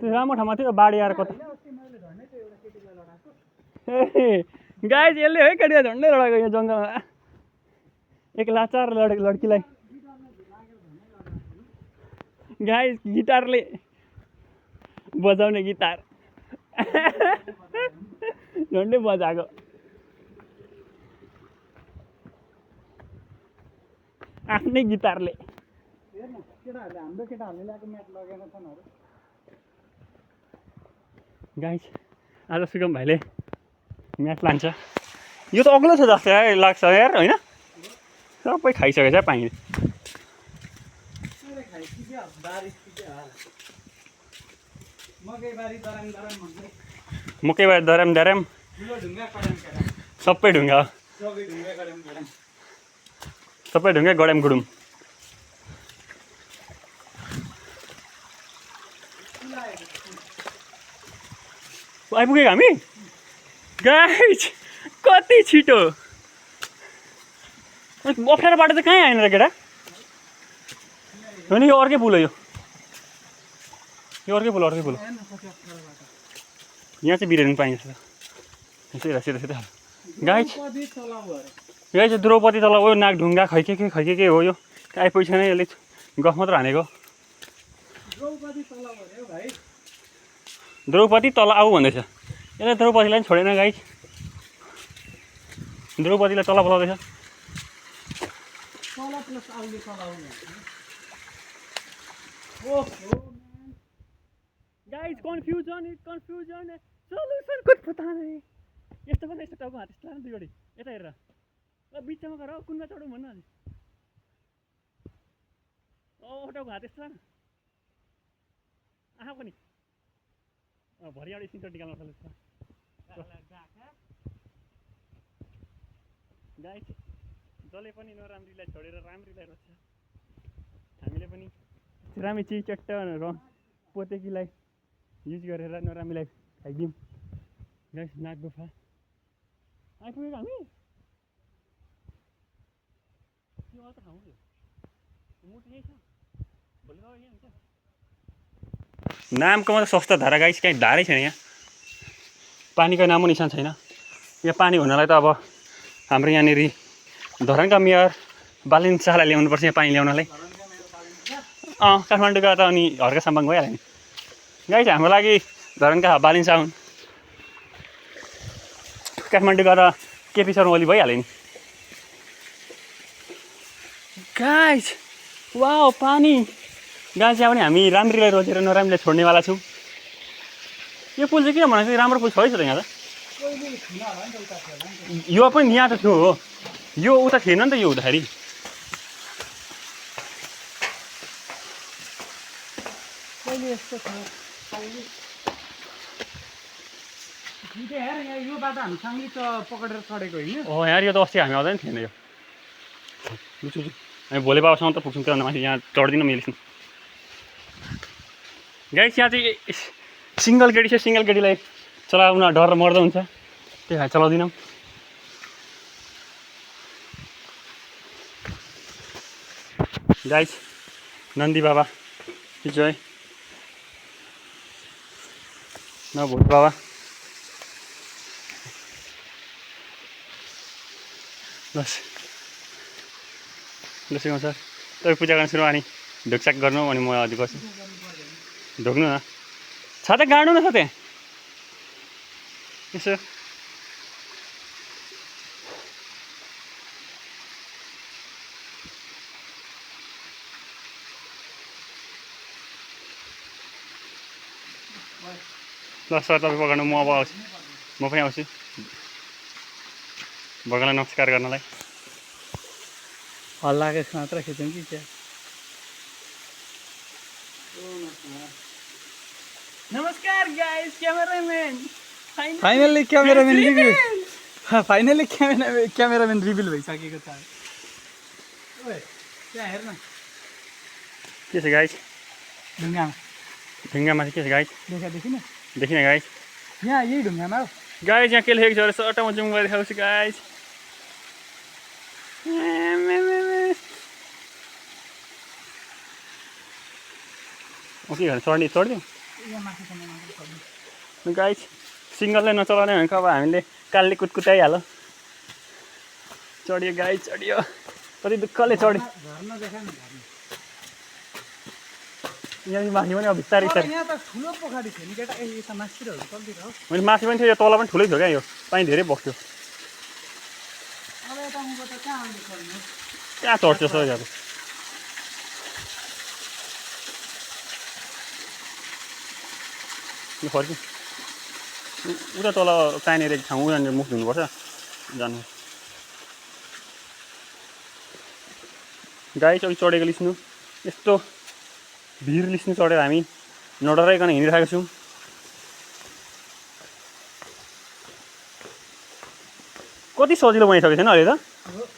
Speaker 1: त्यो राम्रो ठाउँमा थियो बाढी आएर कता गाइस यसले है केटीलाई झन्डै लडाएको यो जङ्गलमा एक लाचार लड्कीलाई गाइस गिटारले बजाउने गिटार झन्डै बजाएको आफ्नै गिटारले
Speaker 2: हाम्रो केटाहरूले ल्याएको म्याट लगेन छन् अरे
Speaker 1: गाइस आज सुगम भाइले म्याट लान्छ यो त अग्लो छ जस्तो लाग्छ यार होइन सबै खाइसकेछ पानीले मकैबारी दराम सबै ढुङ्गा सबै ढुङ्गा गडम गुडुम आइपुगेको हामी गाइस कति छिटो अप्ठ्यारो बाटो चाहिँ कहीँ आएन र केटा हो नि यो अर्कै पुल हो यो अर्कै पुल यहाँ चाहिँ बिराउनु पाइन्छ सिधा सिधा सिधा गाइस यही चाहिँ द्रौपदी तल हो नाक ढुङ्गा खैके के हो यो आइपुग्छ नै यसले गफ मात्र हानेको द्रौपदी तल आऊ भन्दैछ यसले द्रौपदीलाई पनि छोडेन गाइस द्रौपदीलाई तल बोलाउँदैछ गाइस कन्फ्युजन सल्युसन कुछ पता नहीं यस्तो पनि यस्तो टाउको हात यस्तो लाग्छ दुईवटै यता हेरेर ल बिचमा गर कुनमा चढौँ भन्न अलि टाउको हात यस्तो लाग्छ आँखा पनि भरि एउटा स्क्रिनसट निकाल्न सक्छ गाइस जसले पनि नराम्रीलाई छोडेर राम्रीलाई रोज्छ हामीले पनि राम्री चिज चट्ट पोतेकीलाई युज गरेर नराम्रीलाई खाइदिउँ गाइस नाक गुफा आइपुगेको हामी त्यो त खाउँ मुटु यही छ भोलि यहाँ हुन्छ नामको मात्रै सस्ता धारा गाइस कहीँ धारै छैन यहाँ पानीको नामो निशान छैन यहाँ पानी हुनलाई त अब हाम्रो यहाँनिर धरानका मेयर बालिन शाहलाई ल्याउनुपर्छ यहाँ पानी ल्याउनलाई काठमाडौँ गएर त अनि हर्का साम्बाङ भइहाल्यो नि गाइस हाम्रो लागि धरानका बालिन शाह हुन् काठमाडौँ गएर केपी शर्मा ओली भइहाल्यो नि गाइस वाउ पानी गाइस यहाँ पनि हामी राम्रीलाई रोजेर नराम्रीलाई छोड्नेवाला छौँ यो पुल चाहिँ किन भनेको राम्रो पुल छ है त यहाँ त यो पनि यहाँ त थियो हो यो उता थिएन नि त यो हुँदाखेरि
Speaker 2: यो बाटो हामीसँगै त पक्रेर चढेको होइन
Speaker 1: हो यहाँ यो त अस्ति हामी आउँदैन थिएन यो हामी भोलि बाबासँग त पुग्छौँ त्यो माथि यहाँ चढ्दिनँ मिल्छौँ गाइस यहाँ चाहिँ सिङ्गल केटी छ सिङ्गल केटीलाई चलाउन डर मर्दो हुन्छ त्यही भएर चलाउँदिनौँ गाइस नन्दी बाबा जय न भोट बाबा बस लसी सर तपाईँ पूजा गर्न सुरु अनि ढोकसाक गर्नु अनि म अझै गर्छु ढोक्नु न छ त गाड्नु न छ त्यहाँ यसो ल सर तपाईँ पकाउनु म अब आउँछु म पनि आउँछु भगवान्लाई नमस्कार गर्नलाई
Speaker 2: हल्लाको मात्र खिचौँ कि क्या
Speaker 1: नमस्कार guys cameraman
Speaker 2: finally cameraman reveal finally cameraman reveal भइसकेको छ ओए त्यहाँ हेर्न
Speaker 1: के छ गाइस
Speaker 2: ढुङ्गामा
Speaker 1: ढुङ्गामाथि के छ गाइस देखिन गाइस
Speaker 2: यहाँ यही ढुङ्गामा हो
Speaker 1: गाइस यहाँ के लेखेको छ अरे सट्टामा जुम गरेर देखाउँछु गाइस के गर्नु चढिदिउँ गाइस सिङ्गलले नचलाउने भनेको अब हामीले कालले कुदकुताइहाल्यो चढियो गाइस चढियो कति दुःखले चढ्यो यहाँ माथि पनि अब बिस्तारै बिस्तारै मैले माथि पनि थियो यो तल पनि ठुलै थियो क्या यो पानी धेरै बग्थ्यो कहाँ चढ्थ्यो सर अब यो फर्क्यो उता तल चाहिने ठाउँ उनीहरूले मुख धुनुपर्छ जानु गाई चाहिँ चढेको लिस्नु यस्तो भिर लिस्नु चढेर हामी नडराइकन हिँडिरहेको छौँ कति सजिलो बनाइसकेको छैन अहिले त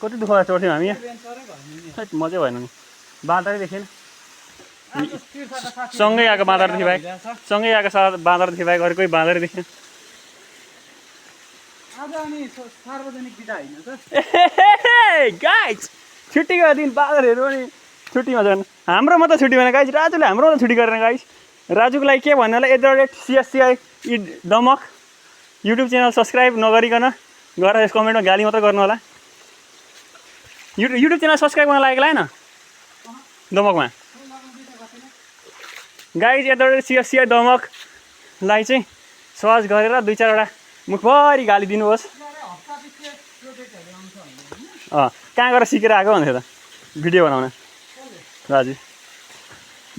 Speaker 1: कति दुःख चढ्थ्यौँ हामी यहाँ मजै भएन नि बाँदरै देखेन सँगै आएको बाँदर थिए बाहेक सँगै आएको बाँदर थिए बाहेक अरू कोही बाँदरै देखेन
Speaker 2: आज अनि सार्वजनिक बिदा होइन त
Speaker 1: गाइज छुट्टीको दिन बादलहरू पनि छुट्टीमा छन् हाम्रोमा त छुट्टी भएन गाइज राजुले हाम्रोमा त छुट्टी गरेन गाइज राजुको लागि के भन्नु होला @CSCI Damak YouTube channel subscribe नगरिकन गएर यस कमेन्टमा गाली मात्र गर्नु होला युट्युब च्यानल सब्सक्राइब गर्न लागेको होइन दमकमा गाइज @CSCI दमकलाई चाहिँ सर्च गरेर 2-4वटा मुखभरि गाली दिनुहोस् कहाँ गएर सिकेर आएको भन्थ्यो त भिडियो बनाउन राजु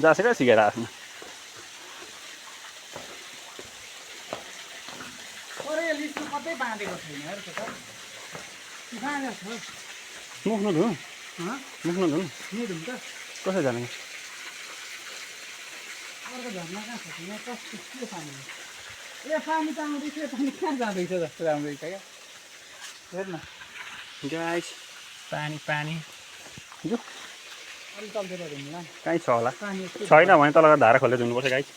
Speaker 1: जहाँसुकै सिकेर आफ्नो मुख नधु कसरी जाने
Speaker 2: पानी त आउँदैछ पानी कहाँ जाँदैछ जस्तो राम्रै छ क्या हेर न
Speaker 1: गाइस पानी जो
Speaker 2: अलि तलतिर हेर्नु ल
Speaker 1: कहीँ छ होला
Speaker 2: पानी
Speaker 1: छैन भने तल गएर धारा खोलेर धुनुपर्छ गाइस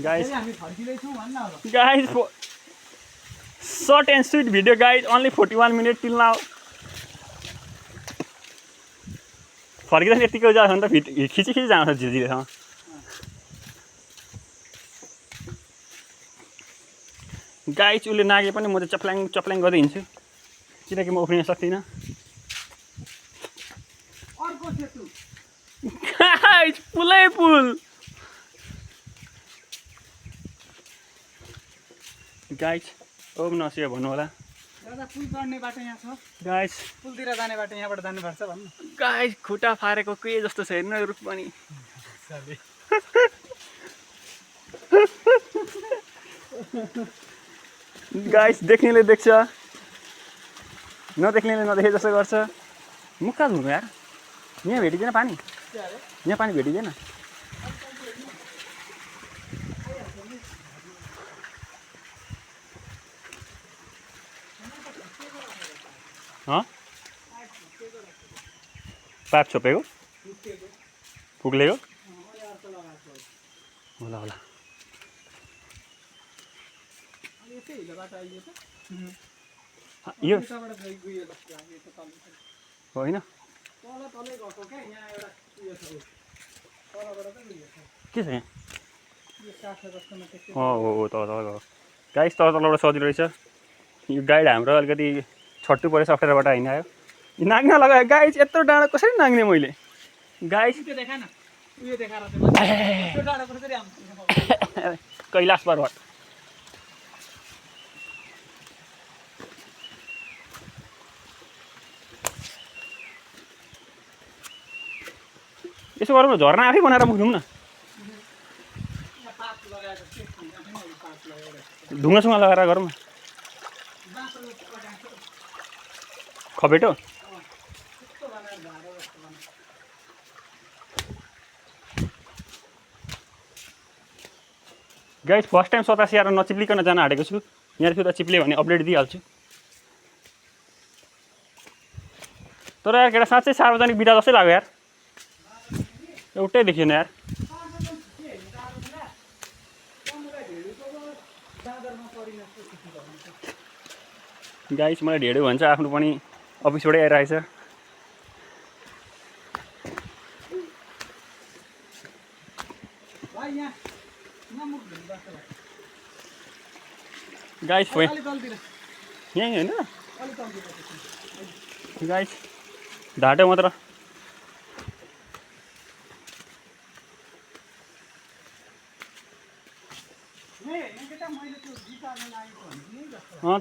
Speaker 1: गाइस
Speaker 2: हामी फर्किँदैछौँ भन्न अब
Speaker 1: guys short and sweet video guys only 41 minutes till now फर्किँदा यतिकै जान्छ नि त खिची जान्छ झिलझिलेसम्म गाइस उसले नागे पनि म चाहिँ चप्ल्याङ गर्दै हिँड्छु किनकि म उफ्रिन सक्दिनँ
Speaker 2: अर्को सेतु
Speaker 1: गाइस पुलै पुल गाइस ओम नसियो भन्नु होला
Speaker 2: दादा पुल चढ्ने बाटो यहाँ छ
Speaker 1: गाइस
Speaker 2: पुलतिर जाने बाटो यहाँबाट जानुपर्छ भन्नु
Speaker 1: गाइस खुट्टा फारेको के जस्तो छ हेर्नु रुख पनि गाइस देख्नेले देख्छ नदेख्नेले नदेखे जस्तो गर्छ मुख कहाँ धुनु यार यहाँ भेटिँदैन पानी यहाँ पानी भेटिँदैन पाइप छोपेको पुग्लेको होला होला यो होइन के छ यहाँ हो तल गयो गाइस तलबाट सजिलो रहेछ यो गाइड हाम्रो अलिकति छट्टु परेछ अप्ठ्यारोबाट होइन आयो नाग्न लगायो गाइस यत्रो डाँडा कसरी नाग्ने मैले गाइस कैलाश पर्वत यसो गरौँ न झर्ना आफै बनाएर मुखौँ न ढुङ्गासुङ्गा लगाएर गरौँ न खपेटो गाइस फर्स्ट टाइम 87 आएर नचिप्लिकन जान आँटेको छु यहाँ फेरि चिप्ल्यो भने अपडेट दिइहाल्छु तर यार केटा साँच्चै सार्वजनिक बिदा जस्तै लाग्यो यार एउटै देखिएन यार गाइस मलाई ढेडो भन्छ आफ्नो पनि अफिसबाटै आइरहेछ गाइस यहीँ होइन गाइस ढाँटो मात्र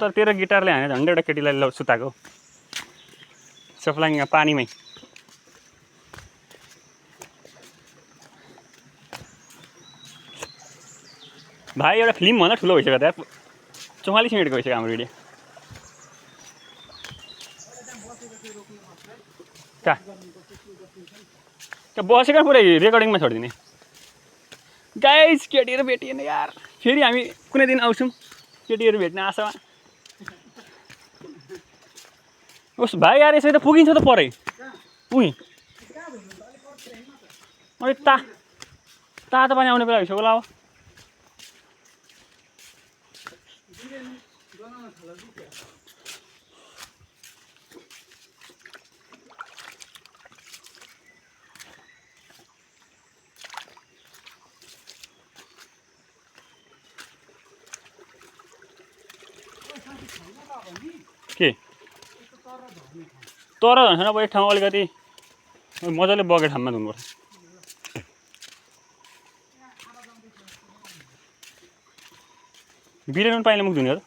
Speaker 1: तर तेरो गिटारले हाने झन्डै एउटा केटीलाई सुताएको सप्लाङ पानीमै भाइ एउटा फिल्मभन्दा ठुलो भइसक्यो त 44 मिनटको भइसक्यो हाम्रो भिडियो कहाँ बसेको पुरै रेकर्डिङमा छोडिदिने गाइस केटीहरू भेटिएन यार फेरि हामी कुनै दिन आउँछौँ केटीहरू भेट्न आशामा ओस् भाइ यार यसरी त पुगिन्छ त परै उही अनि तातो पानी आउने बेला भइसक्यो होला अब
Speaker 2: बनाउन थाल्यो कि क्या
Speaker 1: के तर झन् अब एक ठाउँ अलिकति मजाले बगेको ठाउँमा धुनुपर्छ बिरेन पानीले मुख धुने हो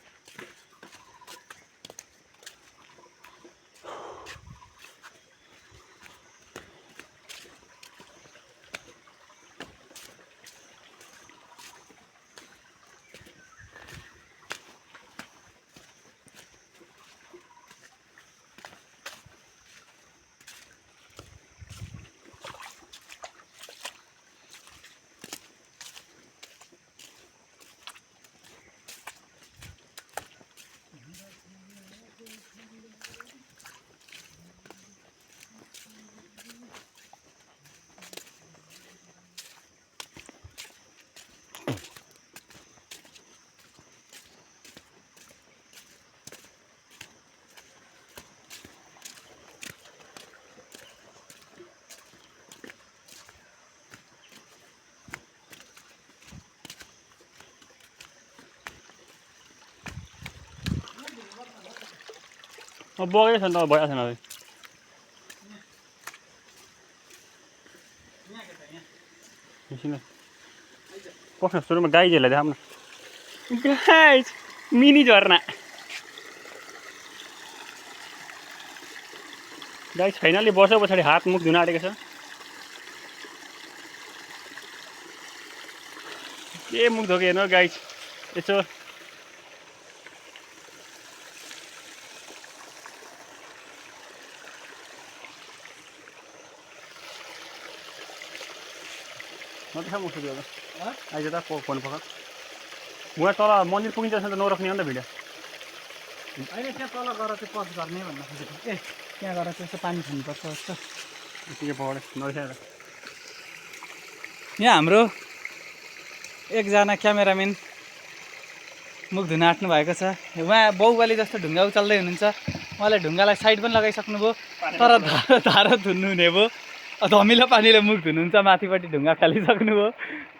Speaker 1: अब बगेको छ नि त भइरहेको छैन अब पस्न सुरुमा गाईहरूलाई देखाउन गाइज मिनी झर्ना गाइज फाइनली वर्ष पछाडि हात मुख धुन आँटेको छ के मुख धोके हेर्नु गाइज यसो नदेखा मुख धोयो आइज त फोन पक्र उहाँ तल मन्दिर पुगिन्छ त नरोक्ने हो नि त भिडियो
Speaker 2: होइन त्यहाँ तल गएर चाहिँ पस गर्ने भन्न खोजेको ए त्यहाँ गएर चाहिँ यसो पानी खानुपर्छ जस्तो
Speaker 1: के पढे नदेखा
Speaker 2: यहाँ हाम्रो एकजना क्यामेराम्यान मुख धुन आँट्नु भएको छ उहाँ बाहुबली जस्तो ढुङ्गा उचाल्दै हुनुहुन्छ उहाँले ढुङ्गालाई साइड पनि लगाइसक्नुभयो तर धारो धुन्नु हुने भयो धमिलो पानीले मुख धुनुहुन्छ माथिपट्टि ढुङ्गा फालिसक्नुभयो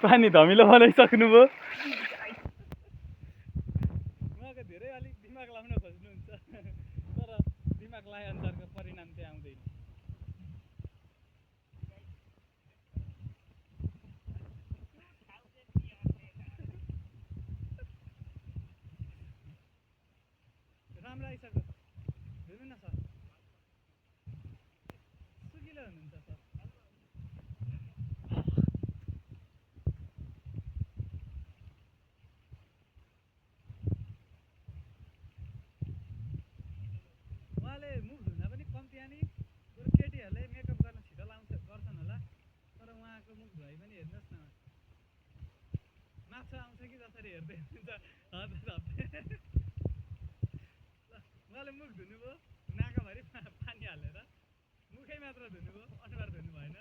Speaker 2: पानी धमिलो बनाइसक्नुभयो उहाँको धेरै अलिक दिमाग लाउन खोज्नुहुन्छ तर दिमाग लाए अनुसारको परिणाम चाहिँ आउँदैन राम्रो आइसक्यो हेर्नु न सर सुकिलो हुनुहुन्छ सर उहाँले मुख धुँदा पनि कम्ती आनी बरु केटीहरूले मेकअप गर्न छिटो गर्छन् होला तर उहाँको मुख धुवाइ पनि हेर्नुहोस् न माछा आउँछ कि जसरी हेर्दै हुनुहुन्छ उहाँले मुख धुनुभयो नाकाभरि पानी हालेर मुखै मात्र धुनुभयो अनुहार धुनु भएन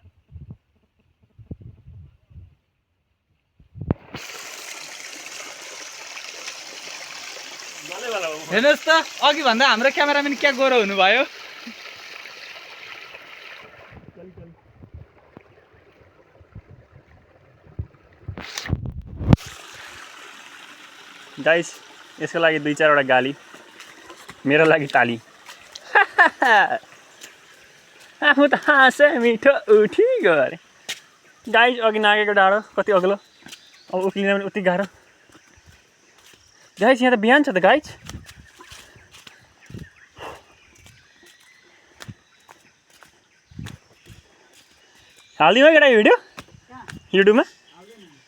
Speaker 2: हेर्नुहोस् त अघि भन्दा हाम्रो क्यामेराम्यान क्या गोरो हुनुभयो
Speaker 1: गाइस यसको लागि 2-4 वटा गाली मेरो लागि ताली आफू त हाँसे मिठो उठी गरे गाइस अघि नागेको डाँडो कति अग्लो अब उक्लिन पनि उति गाह्रो गाइस यहाँ त बिहान छ त गाइस हालिदिउँ है केटा भिडियो युट्युबमा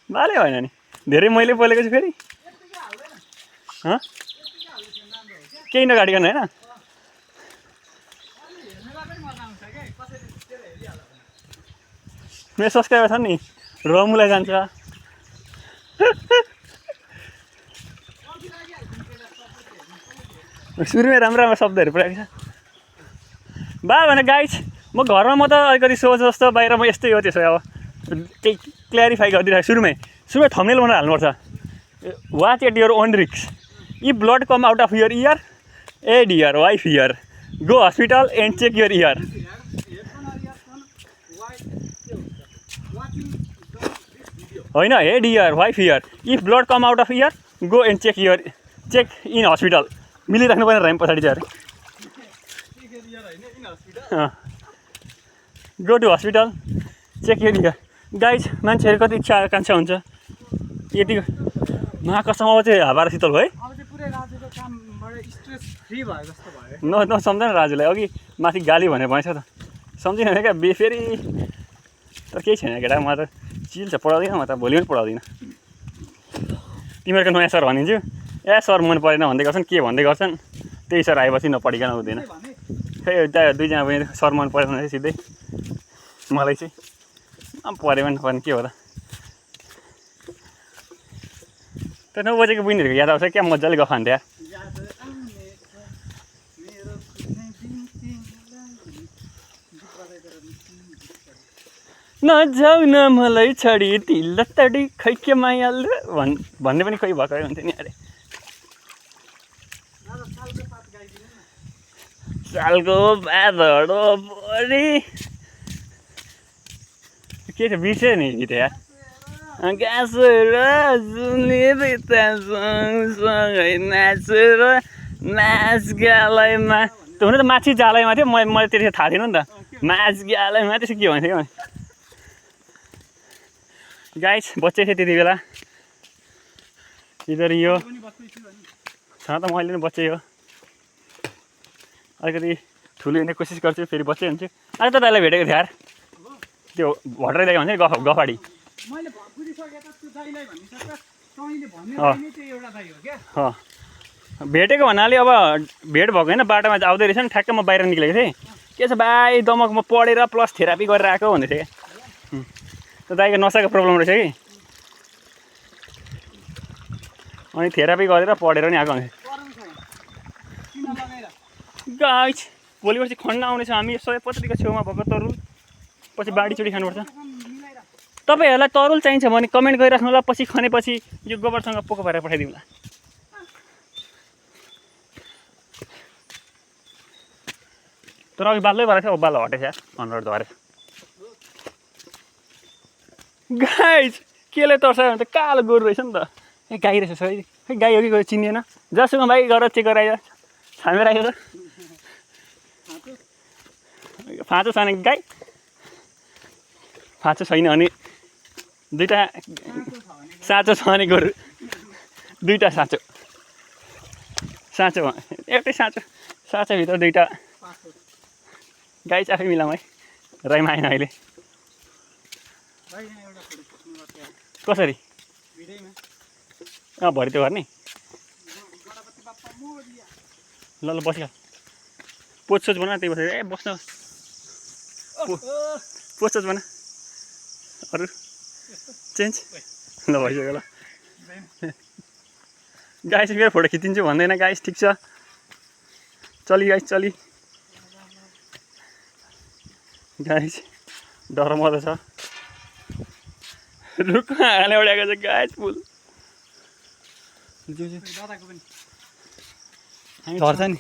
Speaker 1: भाले भएन नि धेरै मैले बोलेको छु फेरि केही नगाडिकन होइन मेरो सब्सक्राइबर छ नि रमुलाई जान्छ सुरुमै राम्रो राम्रो शब्दहरू परेको छ बा भने गाइस म घरमा म त अलिकति सोच जस्तो बाहिर म यस्तै हो त्यसो अब केही क्ल्यारिफाई गरिदिरहेको सुरुमै थम्बनेल बनाएर हाल्नुपर्छ वाच एट योर ओन रिक्स If blood come out of your ear, hey dear, why fear? Go hospital and check your ear. होइन hey dear why fear if blood come out of ear go and check in hospital मिलिराख्नु पर्ने rhyme पछाडि चाहिँ अरे go to hospital check यो ear guys मान्छेहरू कति इच्छा आकाङ्क्षा हुन्छ यतिको महाकसम अब चाहिँ हावा र शीतल भयो नसम्झ न राजुलाई अघि माथि गाली भनेर भएछ त सम्झिन क्या फेरि तर केही छैन केटा म त चिल छ पढाउँदिनँ म त भोलि पनि पढाउँदिनँ तिमीहरूको नयाँ सर भनिदिन्छु ए सर मन परेन भन्दै गर्छन् के भन्दै गर्छन् त्यही सर आएपछि नपढिकन हुँदैन खै दुईजना पनि सर मन परेन भने सिधै मलाई चाहिँ पऱ्यो भने नपर्ने के हो त त्यो 9 बजेको बुइनहरूको याद आउँछ क्या मजाले गफ खान्थ्यो नजाऊ न मलाई छडी तिल्ला तडी खै के मायाल भन्ने पनि खोइ भएकै हुन्थ्यो नि अरे सालको बादडो बढी के छ बिर्सेँ नि गीत यार गाँसेर सुनिँदै सँगसँगै नाचेर नाच गालैमा त्यो हुन त माछी जालैमा थियो मैले त्यतिखेर थाहा थिएन नि त माछ गालैमा त्यसो के भन्थ्यो गाइस बच्चै थिएँ त्यति बेला इधर यो छ त मैले पनि बच्चै हो अलिकति ठुलो हुने कोसिस गर्छु फेरि बच्चै हुन्छु अहिले त दाइलाई भेटेको थिएँ यार त्यो भट्टराई दाइ भन्छ नि गफाडी भेटेको भन्नाले अब भेट भएको होइन बाटोमा आउँदै रहेछ नि ठ्याक्कै म बाहिर निक्लेको थिएँ के छ भाइ दमक म पढेर प्लस थेरापी गरेर आएको भन्दै थिएँ क्या त्यो दाइको नसाको प्रब्लम रहेछ कि अनि थेरापी गरेर पढेर नि आएको हुन्छ गाइस भोलि पर्सि खन्न आउनेछ हामी 150 छेउमा भएको तरुल पछि बाढी चुडी खानुपर्छ तपाईँहरूलाई तरुल चाहिन्छ भने कमेन्ट गरिराख्नु होला पछि खनेपछि यो गोबरसँग पोको पारेर पठाइदिउँला तर अघि बाल्दै भएर थियो अब बाल हटेछ यार अनुहार झरेछ गाइस केले तर्सायो भने त कालो गोरु रहेछ नि त ए गाई रहेछ सही खै गाई हो कि गयो चिनिएन जसुको भाइ गएर चेक गराइयो छामेर आयो त फाँचो छैन गाई फाँचो छैन अनि दुईवटा साँचो छ भने गोरु दुईवटा साँचो साँचो एउटै साँचोभित्र दुईवटा गाई चाहिँ आफै मिलाउँ है राईमा आएन अहिले कसरी भरि त्यो गर्ने ल बसिहाल पोचसोच बना त्यही बसेर ए बस्न पोचसोच बना अरू चेन्ज ल भइसक्यो ल गाइस मेरो फोटो खिचिदिन्छु भन्दैन गाइस ठिक छ चली गाइस चली गाइस डर मर्दो छ रुखमा हाले उडाएको छ गाइस फुल झर्छ नि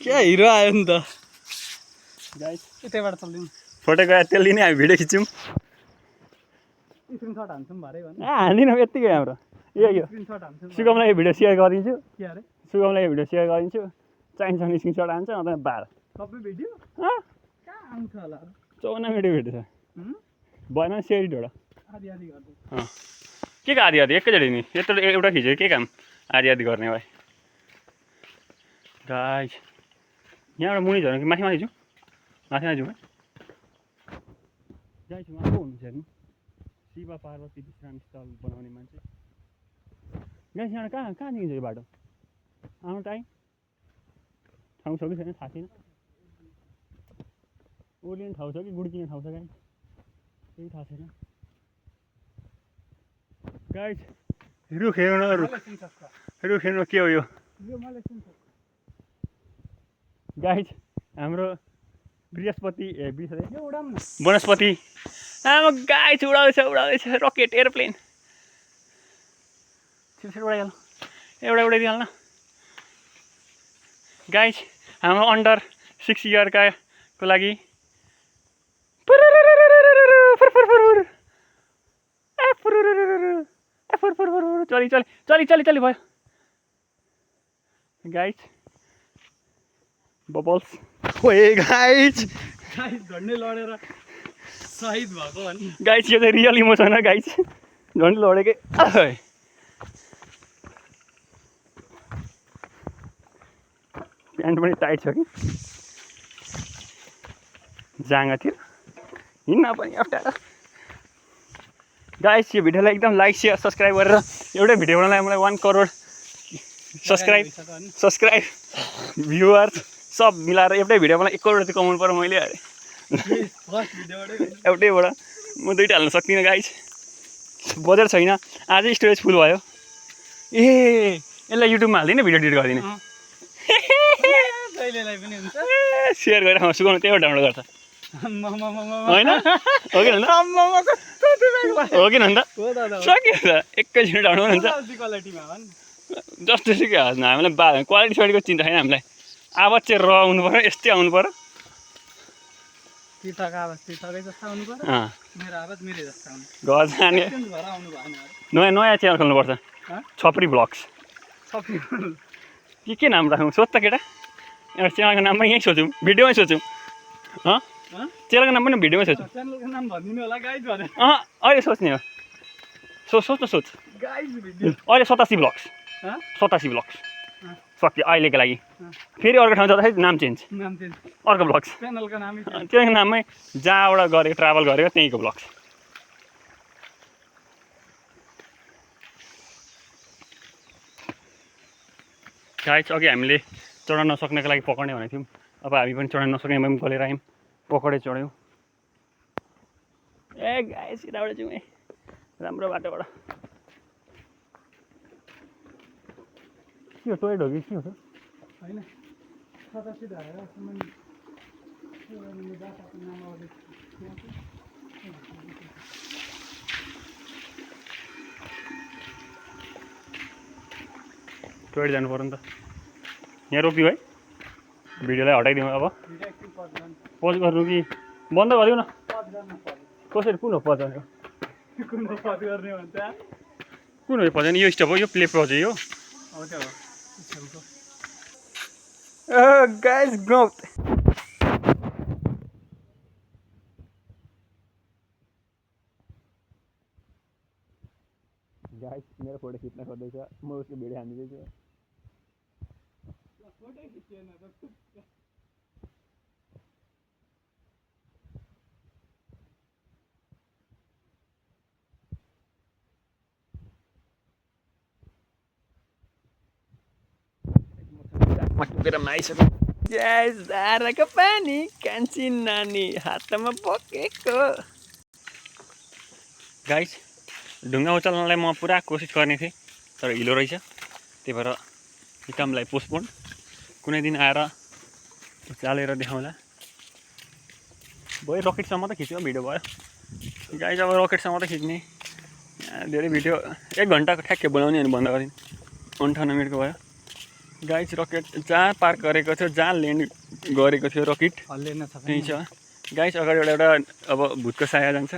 Speaker 1: क्या हिरो आयो नि त गाइस यतैबाट चल्दिउँ फोटो गयो त्यसले नै हामी भिडियो खिच्यौँ स्क्रिनसट हान्छौँ भरे हान्दिनँ यत्तिकै हाम्रो यो सुगमलाई भिडियो सेयर गरिदिन्छु के अरे सुगमलाई भिडियो सेयर गरिदिन्छु चाहिन्छ भने स्क्रिनसट हान्छ अन्त बाल सबै भिडियो कहाँ आउँछ होला 54 मिनट भिडियो छ भएन सेयर ढोडा आधी आधी गर्दै के का आधी आधी एकैचोटि नि यत्रो एउटा खिच्यो के काम आधी आधी गर्ने भए गाइस यहाँबाट मुनि झर्नु कि माथि माथि जाउँ माथि माथि जाउँ है गाइस उहाँ को हुनुहुन्छ हेर्नु शिव पार्वती विश्राम स्थल बनाउने मान्छे गाइस यहाँ कहाँ निस्किन्छ यो बाटो आउनु टाइम ठाउँ छ कि छैन थाहा छैन ओर्लिने ठाउँ छ कि गुड्किने ठाउँ छ गाइस केही थाहा छैन गाइस रुख हेर्नु के हो यो गाइस हाम्रो बृहस्पति वनस्पति आमा गाइस उडाउँदैछ रकेट एयरप्लेन छिटो उडाइहाल्नु एउटा उडाइदिइहाल्न गाइस हाम्रो अन्डर 6 इयरका को लागि चली भयो गाइस बबल्स ओए गाइस
Speaker 2: झन्डै लडेर शहीद भएको भने
Speaker 1: गाइस यो चाहिँ रियल इमोसन हो गाइस झन्डै लडेकै प्यान्ट पनि टाइट छ कि जाँगातिर हिँड्न पनि अप्ठ्यारो गाइस यो भिडियोलाई एकदम लाइक सेयर सब्सक्राइब गरेर एउटै भिडियो बनाउनलाई मलाई 1 करोड सब्सक्राइब भ्युवर सब मिलाएर एउटै भिडियो बनाएर 1 करोड चाहिँ कमाउनु पर्यो मैले अरे एउटैबाट म दुईटा हाल्न सक्दिनँ गाइस बजेट छैन आजै स्टोरेज फुल भयो ए यसलाई युट्युबमा हाल्दिनँ भिडियो एडिट गरिदिने सेयर गरेर सुगाउनु त्यही डाउनलोड गर्छ होइन हो कि हो कि अन्त सक्यो त एकैछिन डाउनलोड हुन्छ जस्तो सुकै होस् न हामीलाई क्वालिटी स्वालिटीको चिन्ता छैन हामीलाई आवाज चाहिँ र आउनु पऱ्यो यस्तै आउनु पऱ्यो घर जाने नयाँ च्यानल खोल्नुपर्छ छपरी ब्लग्स के नाम राखौँ सोध त केटा एउटा च्यानलको नाम पनि यहीँ सोचौँ भिडियोमै सोचौँ च्यानलको नाम पनि भिडियोमै सोचौँ अहिले सोच्ने हो सोच अहिले 87 ब्लग्स सक्यो अहिलेको लागि फेरि अर्को ठाउँ जाँदाखेरि नाम चेन्ज अर्को ब्लग्स च्यानलको नाममै जहाँबाट गरेको ट्राभल गरेको त्यहीँको ब्लग्स गाइस अघि हामीले चढ्न नसक्नेको लागि पकड्ने भनेको थियौँ अब हामी पनि चढ्न नसक्ने पनि गलेर आयौँ पकडै चढ्यौँ ए गाइस यताबाट जाउँ है राम्रो बाटोबाट के हो टोय ढोगी के हो
Speaker 2: होइन
Speaker 1: टोय जानु पर्यो नि त यहाँ रोकिदिउँ है भिडियोलाई हटाइदिउँ अब पज गर्नु कि बन्द गरिदिउँ न कसरी कुन हो पज गर्ने कुन हो पज गर्ने यो स्टप हो यो प्ले पज हो गाइस ग्रोथ गाइस मेरो फोटो खिच्न खोज्दैछ म उसको भिडियो हानिदिँदैछु झाराको पानी कान्छी नानी हातमा बोकेको गाइस ढुङ्गा उचाल्नलाई म पुरा कोसिस गर्ने थिएँ तर हिलो रहेछ त्यही भएर यो कामलाई पोस्टपोन कुनै दिन आएर चालेर देखाउँला भयो रकेटसम्म त खिच्यो भिडियो भयो गाइस अब रकेटसम्म त खिच्ने धेरै भिडियो 1 घन्टाको ठ्याक्कै बनाउने अनि बन्द गरिन् 58 मिनटको भयो गाइस रकेट जहाँ पार्क गरेको थियो जहाँ ल्यान्ड गरेको थियो रकेट त्यही छ गाइस अगाडि एउटा अब भुतको साया जान्छ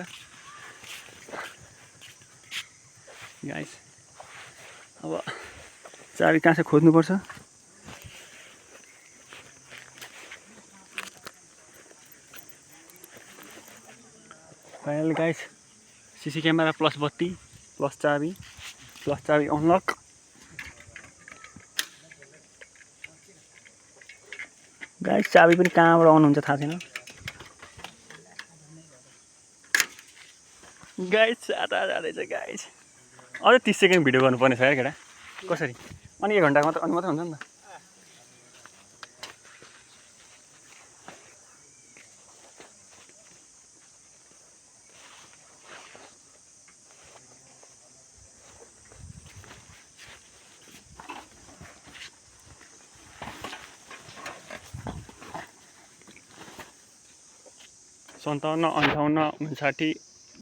Speaker 1: गाइस अब चाबी कहाँ छ खोज्नुपर्छ final guys CC camera plus बत्ती प्लस चाबी अनलक गाइस चाबी पनि कहाँबाट अन हुन्छ थाहा छैन गाइस जाँदा जाँदैछ गाइस अझै 30 सेकेन्ड भिडियो गर्नुपर्ने छ यार केटा कसरी अनि 1 घन्टा मात्र अनि मात्रै हुन्छ नि त सन्ताउन्न 58 59